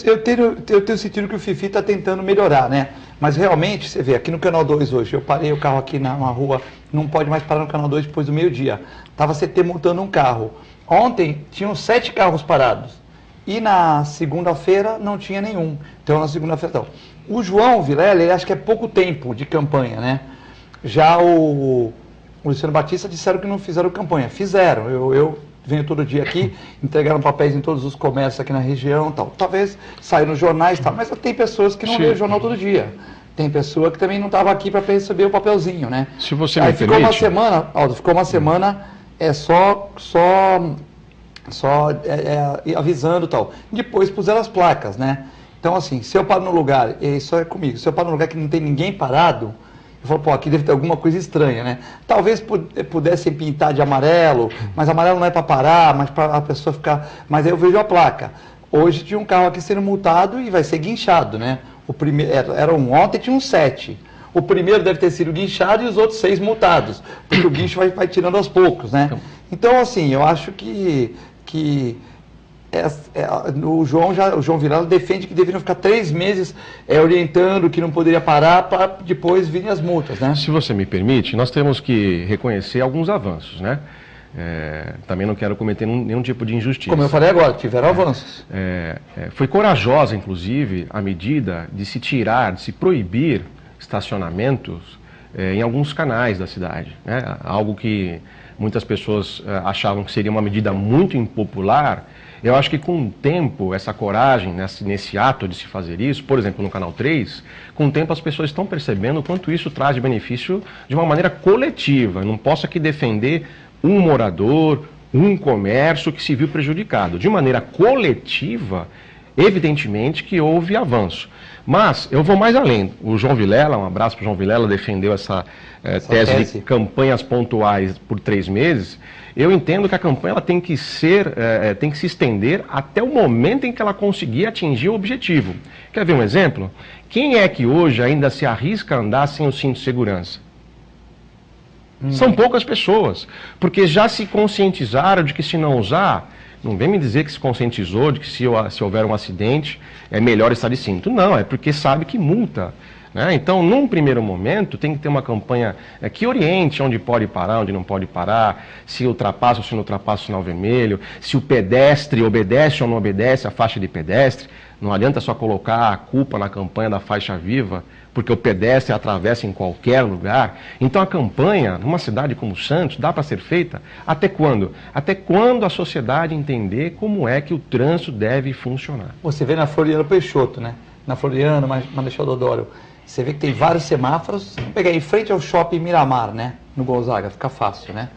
Eu tenho sentido que o Fifi está tentando melhorar, né? Mas realmente, você vê, aqui no Canal 2 hoje, eu parei o carro aqui na rua, não pode mais parar no Canal 2 depois do meio-dia. Estava CT multando um carro. Ontem tinham 7 carros parados. E na segunda-feira não tinha nenhum. Então na segunda-feira não. O João Vilela, ele acha que é pouco tempo de campanha, né? Já o Luciano Batista disseram que não fizeram campanha. Fizeram. Eu venho todo dia aqui, entregaram papéis em todos os comércios aqui na região, tal. Talvez saiu nos jornais, tal, mas tem pessoas que não lêem o jornal todo dia. Tem pessoa que também não estava aqui para receber o papelzinho, né? Se você Aí me ficou permite... uma semana, Aldo, ficou uma semana avisando e tal. Depois puseram as placas, né? Então, assim, se eu paro no lugar, isso é comigo, se eu paro no lugar que não tem ninguém parado, eu falo, pô, aqui deve ter alguma coisa estranha, né? Talvez pudessem pintar de amarelo, mas amarelo não é para parar, mas para a pessoa ficar... Mas aí eu vejo a placa. Hoje tinha um carro aqui sendo multado e vai ser guinchado, né? O primeiro, ontem tinha um 7. O primeiro deve ter sido guinchado e os outros 6 multados, porque o guincho vai tirando aos poucos, né? Então, assim, eu acho que o João Vilela defende que deveriam ficar 3 meses orientando que não poderia parar para depois virem as multas, né? Se você me permite, nós temos que reconhecer alguns avanços, né? Também não quero cometer nenhum tipo de injustiça. Como eu falei agora, tiveram avanços. Foi corajosa, inclusive, a medida de se proibir estacionamentos em alguns canais da cidade, né? Algo que muitas pessoas achavam que seria uma medida muito impopular Eu acho que com o tempo, essa coragem, nesse ato de se fazer isso, por exemplo, no Canal 3, com o tempo as pessoas estão percebendo o quanto isso traz de benefício de uma maneira coletiva. Eu não posso aqui defender um morador, um comércio que se viu prejudicado. De maneira coletiva, evidentemente que houve avanço. Mas eu vou mais além. O João Vilela, um abraço para o João Vilela, defendeu essa tese de campanhas pontuais por 3 meses. Eu entendo que a campanha ela tem que se estender até o momento em que ela conseguir atingir o objetivo. Quer ver um exemplo? Quem é que hoje ainda se arrisca a andar sem o cinto de segurança? São poucas pessoas, porque já se conscientizaram de que se não usar, não vem me dizer que se conscientizou de que se houver um acidente é melhor estar de cinto. Não, é porque sabe que multa. Né? Então, num primeiro momento, tem que ter uma campanha que oriente onde pode parar, onde não pode parar, se ultrapassa ou se não ultrapassa o sinal vermelho, se o pedestre obedece ou não obedece a faixa de pedestre. Não adianta só colocar a culpa na campanha da faixa viva, porque o pedestre atravessa em qualquer lugar. Então a campanha, numa cidade como Santos, dá para ser feita até quando? Até quando a sociedade entender como é que o trânsito deve funcionar. Você vê na Floriano Peixoto, né? Na Floriano, Marechal Deodoro, você vê que tem vários semáforos. Vamos pegar em frente ao shopping Miramar, né? No Gonzaga, fica fácil, né?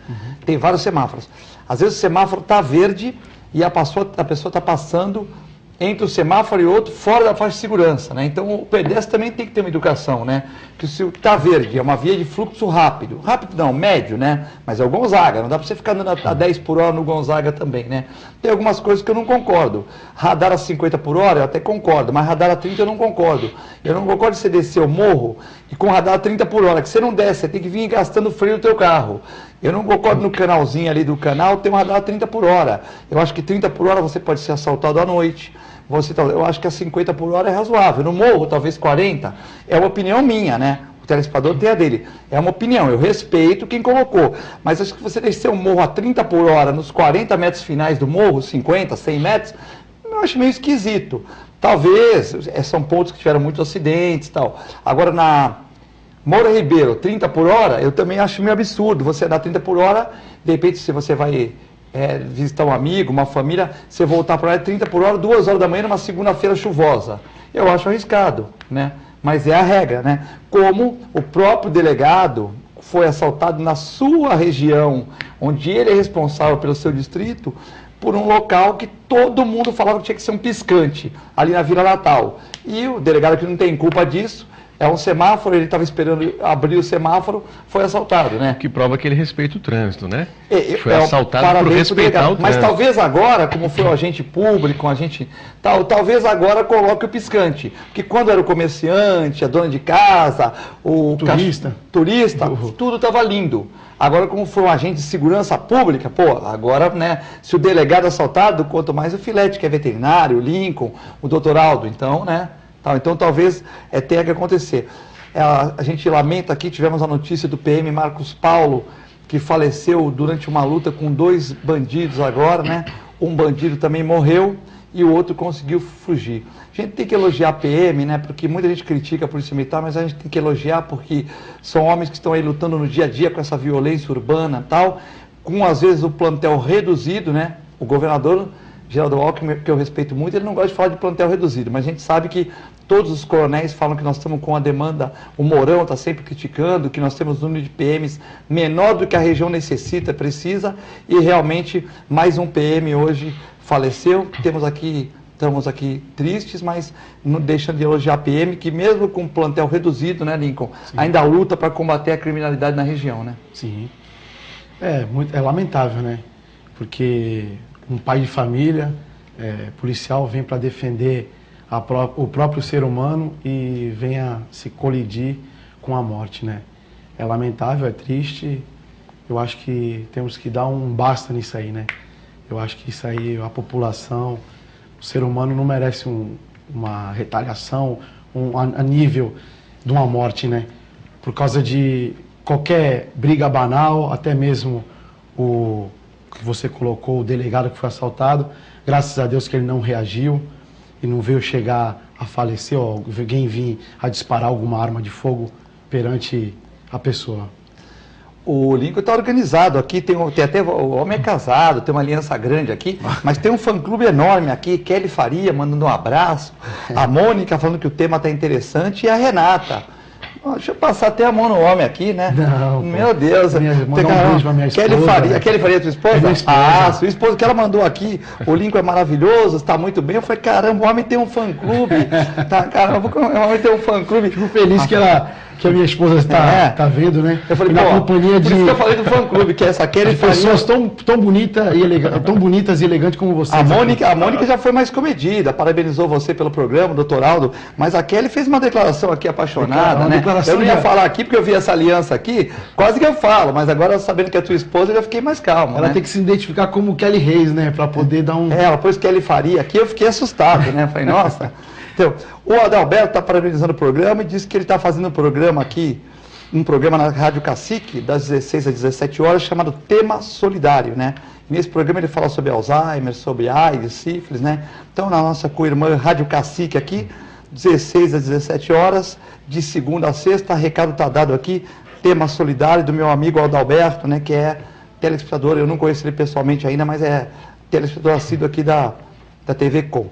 Tem vários semáforos. Às vezes o semáforo está verde e a pessoa está passando entre o semáforo e outro, fora da faixa de segurança, né? Então o pedestre também tem que ter uma educação, né? Que se está verde, é uma via de fluxo rápido. Rápido não, médio, né? Mas é o Gonzaga, não dá para você ficar andando a 10 por hora no Gonzaga também, né? Tem algumas coisas que eu não concordo. Radar a 50 por hora eu até concordo, mas radar a 30 eu não concordo. Eu não concordo de você descer o morro e com radar a 30 por hora, que você não desce, você tem que vir gastando freio no teu carro. Eu não concordo no canalzinho ali do canal, tem um radar a 30 por hora. Eu acho que 30 por hora você pode ser assaltado à noite. Eu acho que a 50 por hora é razoável. No morro, talvez 40. É uma opinião minha, né? O telespectador tem a dele. É uma opinião, eu respeito quem colocou. Mas acho que você descer o morro a 30 por hora nos 40 metros finais do morro, 50, 100 metros, eu acho meio esquisito. Talvez, são pontos que tiveram muitos acidentes e tal. Agora, na Moura Ribeiro, 30 por hora, eu também acho meio absurdo. Você dar 30 por hora, de repente, se você vai visitar um amigo, uma família, você voltar para lá 30 por hora, 2 horas da manhã, numa segunda-feira chuvosa. Eu acho arriscado, né? Mas é a regra, né? Como o próprio delegado foi assaltado na sua região, onde ele é responsável pelo seu distrito, por um local que todo mundo falava que tinha que ser um piscante, ali na Vila Natal. E o delegado que não tem culpa disso, é um semáforo, ele estava esperando abrir o semáforo, foi assaltado, né? Que prova que ele respeita o trânsito, né? Foi assaltado por respeitar o trânsito. Mas talvez agora, como foi o agente público, talvez agora coloque o piscante. Porque quando era o comerciante, a dona de casa, o turista, tudo estava lindo. Agora, como foi um agente de segurança pública, agora, né, se o delegado é assaltado, quanto mais o Filete, que é veterinário, o Lincoln, o doutor Aldo, então, né? Então, talvez tenha que acontecer. A gente lamenta aqui, tivemos a notícia do PM Marcos Paulo, que faleceu durante uma luta com 2 bandidos agora, né? Um bandido também morreu e o outro conseguiu fugir. A gente tem que elogiar a PM, né? Porque muita gente critica a Polícia Militar, mas a gente tem que elogiar porque são homens que estão aí lutando no dia a dia com essa violência urbana e tal, com às vezes o plantel reduzido, né? O governador Geraldo Alckmin, que eu respeito muito, ele não gosta de falar de plantel reduzido, mas a gente sabe que todos os coronéis falam que nós estamos com a demanda, o Mourão está sempre criticando, que nós temos um número de PMs menor do que a região necessita, precisa, e realmente mais um PM hoje faleceu. Estamos aqui tristes, mas não deixando de elogiar a PM, que mesmo com plantel reduzido, né, Lincoln, sim, ainda luta para combater a criminalidade na região, né? Sim. É lamentável, né? Porque um pai de família, policial, vem para defender o próprio ser humano e venha se colidir com a morte, né? É lamentável, é triste. Eu acho que temos que dar um basta nisso aí, né? Eu acho que isso aí, a população, o ser humano não merece uma retaliação a nível de uma morte, né? Por causa de qualquer briga banal, até mesmo o que você colocou, o delegado que foi assaltado, graças a Deus que ele não reagiu e não veio chegar a falecer, ou alguém vir a disparar alguma arma de fogo perante a pessoa. O Lincoln está organizado aqui, tem até o homem é casado, tem uma aliança grande aqui, mas tem um fã-clube enorme aqui, Kelly Faria mandando um abraço, a Mônica falando que o tema está interessante e a Renata. Deixa eu passar até a mão no homem aqui, né? Não, meu Deus. Mandar um beijo pra minha esposa. Kelly Faria é tua esposa? É minha esposa. Ah, sua esposa, que ela mandou aqui, o Lincoln é maravilhoso, está muito bem. Eu falei, caramba, o homem tem um fã-clube. Tá, caramba, o homem tem um fã-clube. Fico feliz que a minha esposa está vendo, né? Eu falei, na companhia por isso que eu falei do fã-clube, que é essa Kelly Faria. Pessoas tão bonitas e elegantes como você. A Mônica já foi mais comedida, parabenizou você pelo programa, doutor Aldo, mas a Kelly fez uma declaração aqui apaixonada, né? Eu não ia falar aqui porque eu vi essa aliança aqui, quase que eu falo, mas agora sabendo que é tua esposa, eu já fiquei mais calmo. Ela tem que se identificar como Kelly Reis, né? Para poder dar um... ela pôs Kelly Faria aqui, eu fiquei assustado, né? Falei, nossa... Então, o Adalberto está parabenizando o programa e disse que ele está fazendo um programa aqui, um programa na Rádio Cacique, das 16 às 17 horas, chamado Tema Solidário, né? E nesse programa ele fala sobre Alzheimer, sobre AIDS, sífilis, né? Então, na nossa co-irmã Rádio Cacique aqui, 16 às 17 horas, de segunda a sexta, recado está dado aqui, Tema Solidário, do meu amigo Adalberto, né? Que é telespectador, eu não conheço ele pessoalmente ainda, mas é telespectador assíduo aqui da TV Com.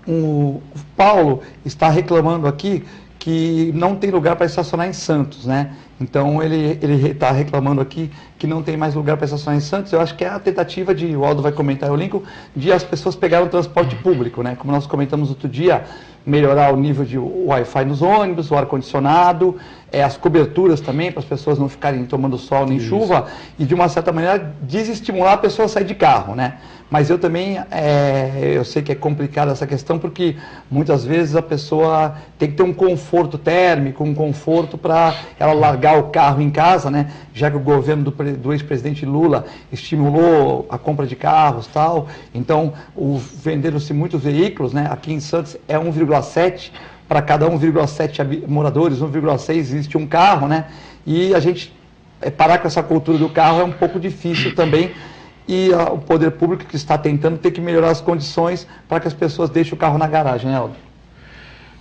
O Paulo está reclamando aqui que não tem lugar para estacionar em Santos, né? Então ele está reclamando aqui que não tem mais lugar para estacionar em Santos. Eu acho que é a tentativa de, o Aldo vai comentar, o Lincoln, de as pessoas pegarem o transporte público, né? Como nós comentamos outro dia, melhorar o nível de Wi-Fi nos ônibus, o ar-condicionado, as coberturas também, para as pessoas não ficarem tomando sol nem chuva, e de uma certa maneira desestimular a pessoa a sair de carro, né? Mas eu também, eu sei que é complicada essa questão, porque muitas vezes a pessoa tem que ter um conforto térmico, um conforto para ela largar o carro em casa, né? Já que o governo do ex-presidente Lula estimulou a compra de carros e tal, então venderam-se muitos veículos, né? Aqui em Santos é 1,7, para cada 1,7 moradores, 1,6 existe um carro, né? E a gente parar com essa cultura do carro é um pouco difícil também, e o poder público que está tentando ter que melhorar as condições para que as pessoas deixem o carro na garagem, né, Aldo?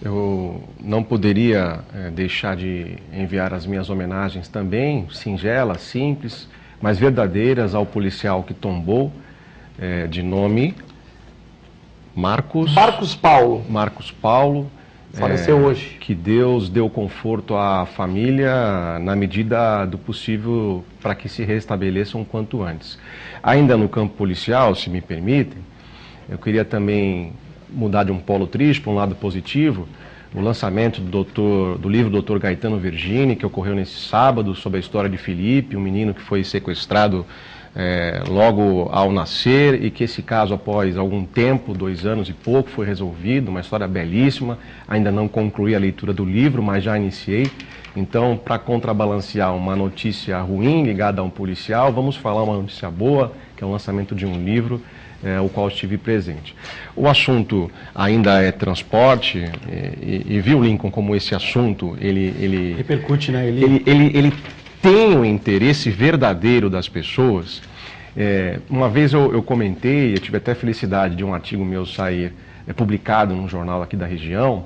Eu não poderia deixar de enviar as minhas homenagens também, singelas, simples, mas verdadeiras, ao policial que tombou, de nome Marcos Paulo. Faleceu hoje. Que Deus deu conforto à família na medida do possível para que se restabeleçam o quanto antes. Ainda no campo policial, se me permitem, eu queria também mudar de um polo triste para um lado positivo. O lançamento do livro Dr. Gaetano Vergini, que ocorreu nesse sábado, sobre a história de Felipe, um menino que foi sequestrado logo ao nascer, e que esse caso, após algum tempo, 2 anos e pouco, foi resolvido. Uma história belíssima. Ainda não concluí a leitura do livro, mas já iniciei. Então, para contrabalancear uma notícia ruim ligada a um policial, vamos falar uma notícia boa, que é o lançamento de um livro, o qual estive presente. O assunto ainda é transporte, e viu, Lincoln, como esse assunto, ele repercute, né? Ele tem o interesse verdadeiro das pessoas. Uma vez eu comentei, eu tive até felicidade de um artigo meu sair publicado num jornal aqui da região,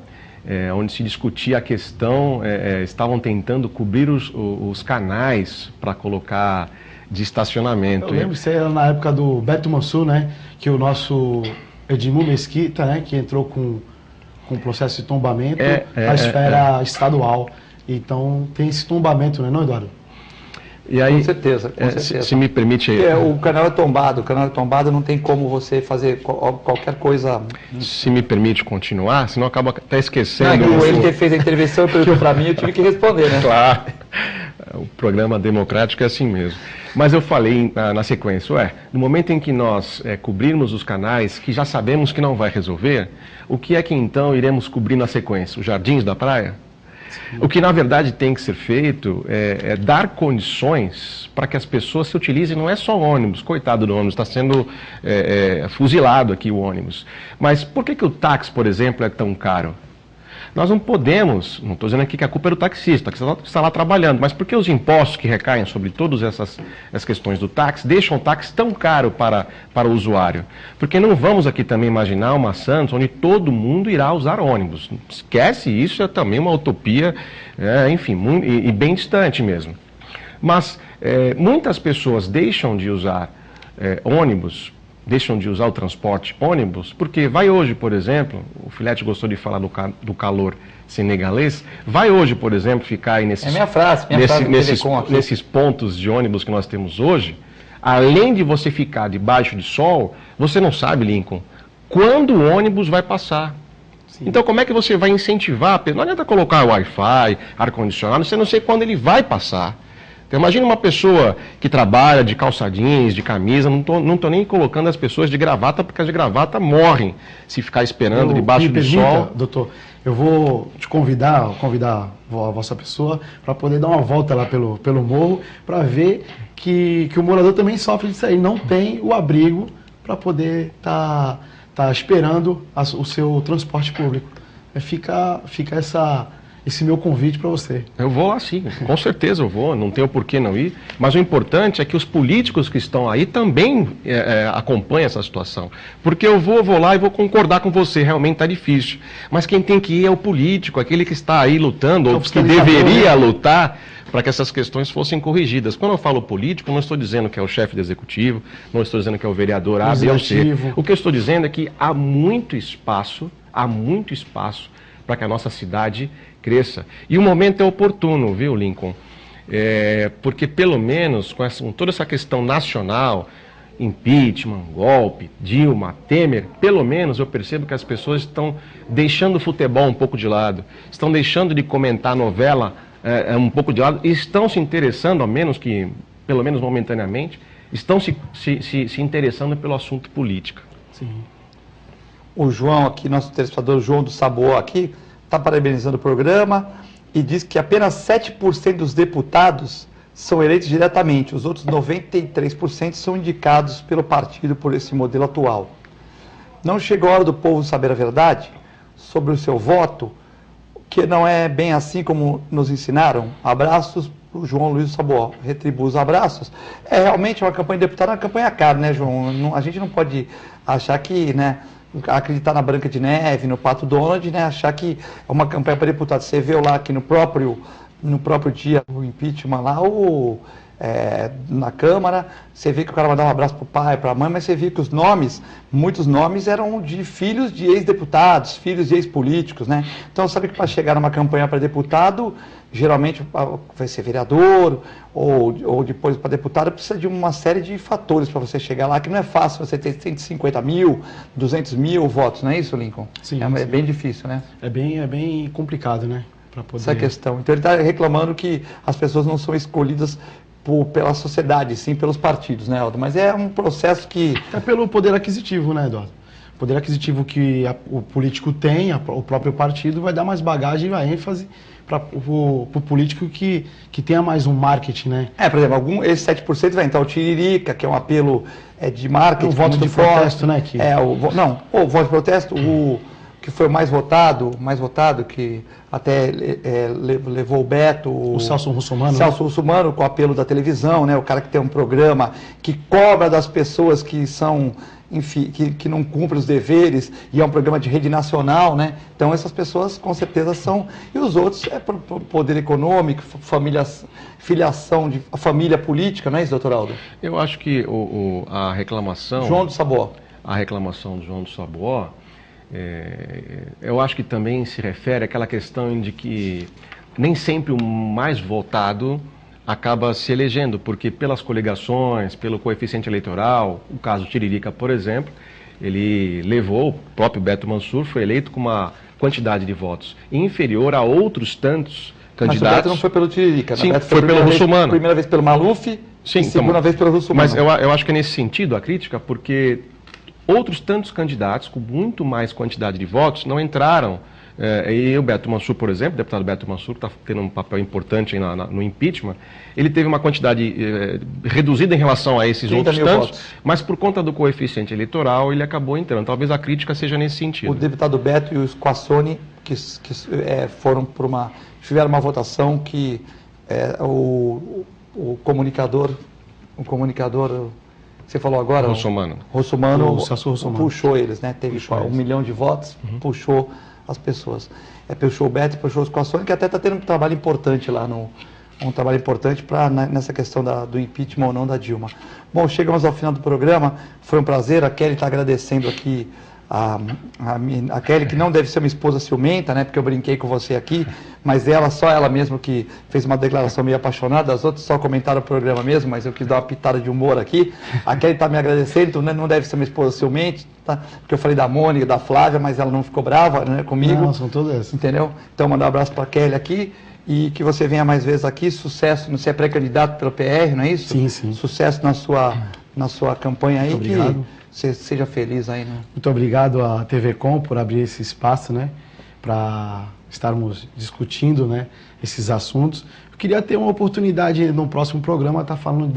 onde se discutia a questão, estavam tentando cobrir os canais para colocar de estacionamento. Eu lembro que isso era na época do Beto Mansur, né? Que o nosso Edmur Mesquita, né? Que entrou com processo de tombamento na esfera estadual. Então tem esse tombamento, né, não, Eduardo? E aí, com certeza. Se me permite... o canal é tombado, não tem como você fazer qualquer coisa... Se me permite continuar, senão acaba até esquecendo... Ele que fez a intervenção perguntou para mim, eu tive que responder, né? Claro, o programa democrático é assim mesmo. Mas eu falei na sequência, no momento em que nós cobrirmos os canais, que já sabemos que não vai resolver, o que é que então iremos cobrir na sequência? Os jardins da praia? O que na verdade tem que ser feito é dar condições para que as pessoas se utilizem. Não é só o ônibus, coitado do ônibus, está sendo fuzilado aqui o ônibus. Mas por que o táxi, por exemplo, é tão caro? Nós não podemos, não estou dizendo aqui que a culpa é do taxista, que está lá trabalhando, mas porque os impostos que recaem sobre todas essas questões do táxi deixam o táxi tão caro para o usuário? Porque não vamos aqui também imaginar uma Santos onde todo mundo irá usar ônibus. Esquece, isso é também uma utopia, enfim, e bem distante mesmo. Mas muitas pessoas deixam de usar ônibus, deixam de usar o transporte ônibus, porque vai hoje, por exemplo, o Filete gostou de falar do calor senegalês, vai hoje, por exemplo, ficar aí nesses, nesses pontos de ônibus que nós temos hoje, além de você ficar debaixo de sol, você não sabe, Lincoln, quando o ônibus vai passar. Sim. Então como é que você vai incentivar? Não adianta colocar Wi-Fi, ar-condicionado, você não sei quando ele vai passar. Então, imagina uma pessoa que trabalha de calça jeans, de camisa, não estou nem colocando as pessoas de gravata, porque as de gravata morrem se ficar esperando debaixo do sol. Doutor, eu vou te convidar a vossa pessoa para poder dar uma volta lá pelo morro, para ver que o morador também sofre disso aí, não tem o abrigo para poder tá esperando o seu transporte público. Fica esse meu convite para você. Eu vou lá sim, com certeza eu vou, não tenho por que não ir, mas o importante é que os políticos que estão aí também acompanhem essa situação, porque eu vou lá e vou concordar com você, realmente está difícil, mas quem tem que ir é o político, aquele que está aí lutando, ou que deveria lutar para que essas questões fossem corrigidas. Quando eu falo político, não estou dizendo que é o chefe do executivo, não estou dizendo que é o vereador A, B ou C. O que eu estou dizendo é que há muito espaço para que a nossa cidade cresça. E o momento é oportuno, viu, Lincoln? Porque pelo menos com toda essa questão nacional, impeachment, golpe, Dilma, Temer, pelo menos eu percebo que as pessoas estão deixando o futebol um pouco de lado, estão deixando de comentar a novela um pouco de lado, e estão se interessando, ao menos que, pelo menos momentaneamente, estão se interessando pelo assunto política. Sim. O João aqui, nosso telespectador João do Saboó aqui, está parabenizando o programa e diz que apenas 7% dos deputados são eleitos diretamente, os outros 93% são indicados pelo partido por esse modelo atual. Não chegou a hora do povo saber a verdade sobre o seu voto, que não é bem assim como nos ensinaram? Abraços para o João Luiz Saboó, retribua os abraços. Realmente uma campanha de deputado é uma campanha cara, né, João? A gente não pode achar que, né, acreditar na Branca de Neve, no Pato Donald, né, achar que é uma campanha para deputado. Você vê lá que no próprio dia o impeachment lá, na Câmara, você vê que o cara vai dar um abraço para o pai, para a mãe, mas você vê que os nomes, muitos nomes eram de filhos de ex-deputados, filhos de ex-políticos, né? Então sabe que para chegar numa campanha para deputado, geralmente vai ser vereador, ou depois para deputado, precisa de uma série de fatores para você chegar lá, que não é fácil você ter 150 mil, 200 mil votos, não é isso, Lincoln? Sim, é bem difícil, né? É bem complicado, né? Poder... Essa questão. Então ele está reclamando que as pessoas não são escolhidas pela sociedade, sim pelos partidos, né, Aldo? Mas é um processo que... É pelo poder aquisitivo, né, Eduardo? O poder aquisitivo que o político tem, o próprio partido, vai dar mais bagagem e mais ênfase para o político que tenha mais um marketing, né? Por exemplo, esse 7% vai entrar o Tiririca, que é um apelo de marketing. O voto de protesto, né? O voto de protesto, que foi o mais votado, que até levou o Beto... O Celso Russomano. Celso Russomano, com o apelo da televisão, né? O cara que tem um programa que cobra das pessoas que são, enfim, que não cumprem os deveres, e é um programa de rede nacional, né? Então essas pessoas com certeza são... E os outros por poder econômico, filiação de família política, não é isso, doutor Aldo? Eu acho que a reclamação... João do Saboó. A reclamação do João do Saboó, eu acho que também se refere àquela questão de que nem sempre o mais votado acaba se elegendo, porque pelas coligações, pelo coeficiente eleitoral, o caso Tiririca, por exemplo, ele levou, o próprio Beto Mansur foi eleito com uma quantidade de votos inferior a outros tantos candidatos. Mas o Beto não foi pelo Tiririca, sim, foi pelo Russomano. Primeira vez pelo Maluf, sim, e segunda vez pelo Russomano. Mas eu acho que é nesse sentido a crítica, porque outros tantos candidatos com muito mais quantidade de votos não entraram E o Beto Mansur, por exemplo, o deputado Beto Mansur, que está tendo um papel importante aí no impeachment, ele teve uma quantidade reduzida em relação a esses outros tantos, mas por conta do coeficiente eleitoral ele acabou entrando. Talvez a crítica seja nesse sentido. O deputado Beto e o Squassoni tiveram uma votação que o comunicador, você falou agora? Russomano puxou eles, né? Teve 1 milhão de votos, puxou as pessoas. Puxou o Beto, puxou o Squassoni, que até está tendo um trabalho importante lá um trabalho importante nessa questão do impeachment ou não da Dilma. Bom, chegamos ao final do programa, foi um prazer, a Kelly está agradecendo aqui, a Kelly, que não deve ser uma esposa ciumenta, né, porque eu brinquei com você aqui, mas só ela mesma que fez uma declaração meio apaixonada, as outras só comentaram o programa mesmo, mas eu quis dar uma pitada de humor aqui. A Kelly está me agradecendo, então, né, não deve ser uma esposa ciumenta, tá? Porque eu falei da Mônica, da Flávia, mas ela não ficou brava, né, comigo. Não, são todas. Entendeu? Então, mandar um abraço para a Kelly aqui. E que você venha mais vezes aqui, sucesso, você é pré-candidato pelo PR, não é isso? Sim, sim. Sucesso na sua campanha aí, que você seja feliz aí, né? Muito obrigado à TV Com por abrir esse espaço, né, para estarmos discutindo, né, esses assuntos. Eu queria ter uma oportunidade no próximo programa estar falando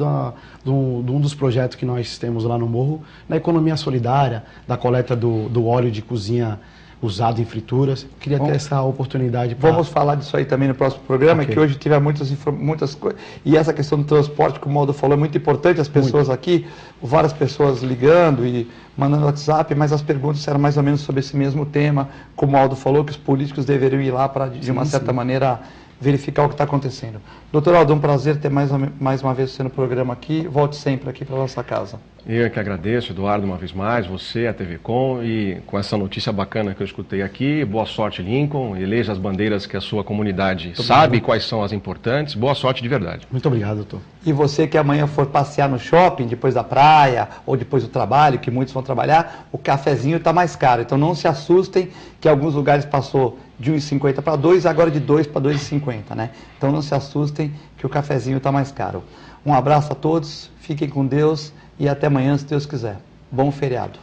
de um dos projetos que nós temos lá no Morro, da economia solidária, da coleta do óleo de cozinha usado em frituras. Queria ter essa oportunidade. Vamos falar disso aí também no próximo programa, que hoje tiver muitas coisas. E essa questão do transporte, como o Aldo falou, é muito importante. As pessoas aqui, várias pessoas ligando e mandando WhatsApp, mas as perguntas eram mais ou menos sobre esse mesmo tema. Como o Aldo falou, que os políticos deveriam ir lá para, de uma certa maneira, verificar o que está acontecendo. Doutor Aldo, um prazer ter mais uma vez você no programa aqui. Volte sempre aqui para a nossa casa. Eu que agradeço, Eduardo, uma vez mais, você, a TV Com, e com essa notícia bacana que eu escutei aqui. Boa sorte, Lincoln. Eleja as bandeiras que a sua comunidade sabe quais são as importantes. Boa sorte de verdade. Muito obrigado, doutor. E você que amanhã for passear no shopping, depois da praia, ou depois do trabalho, que muitos vão trabalhar, o cafezinho está mais caro. Então não se assustem que alguns lugares passou de 1,50 para 2, agora de 2 para 2,50, né? Então não se assustem que o cafezinho está mais caro. Um abraço a todos, fiquem com Deus e até amanhã, se Deus quiser. Bom feriado.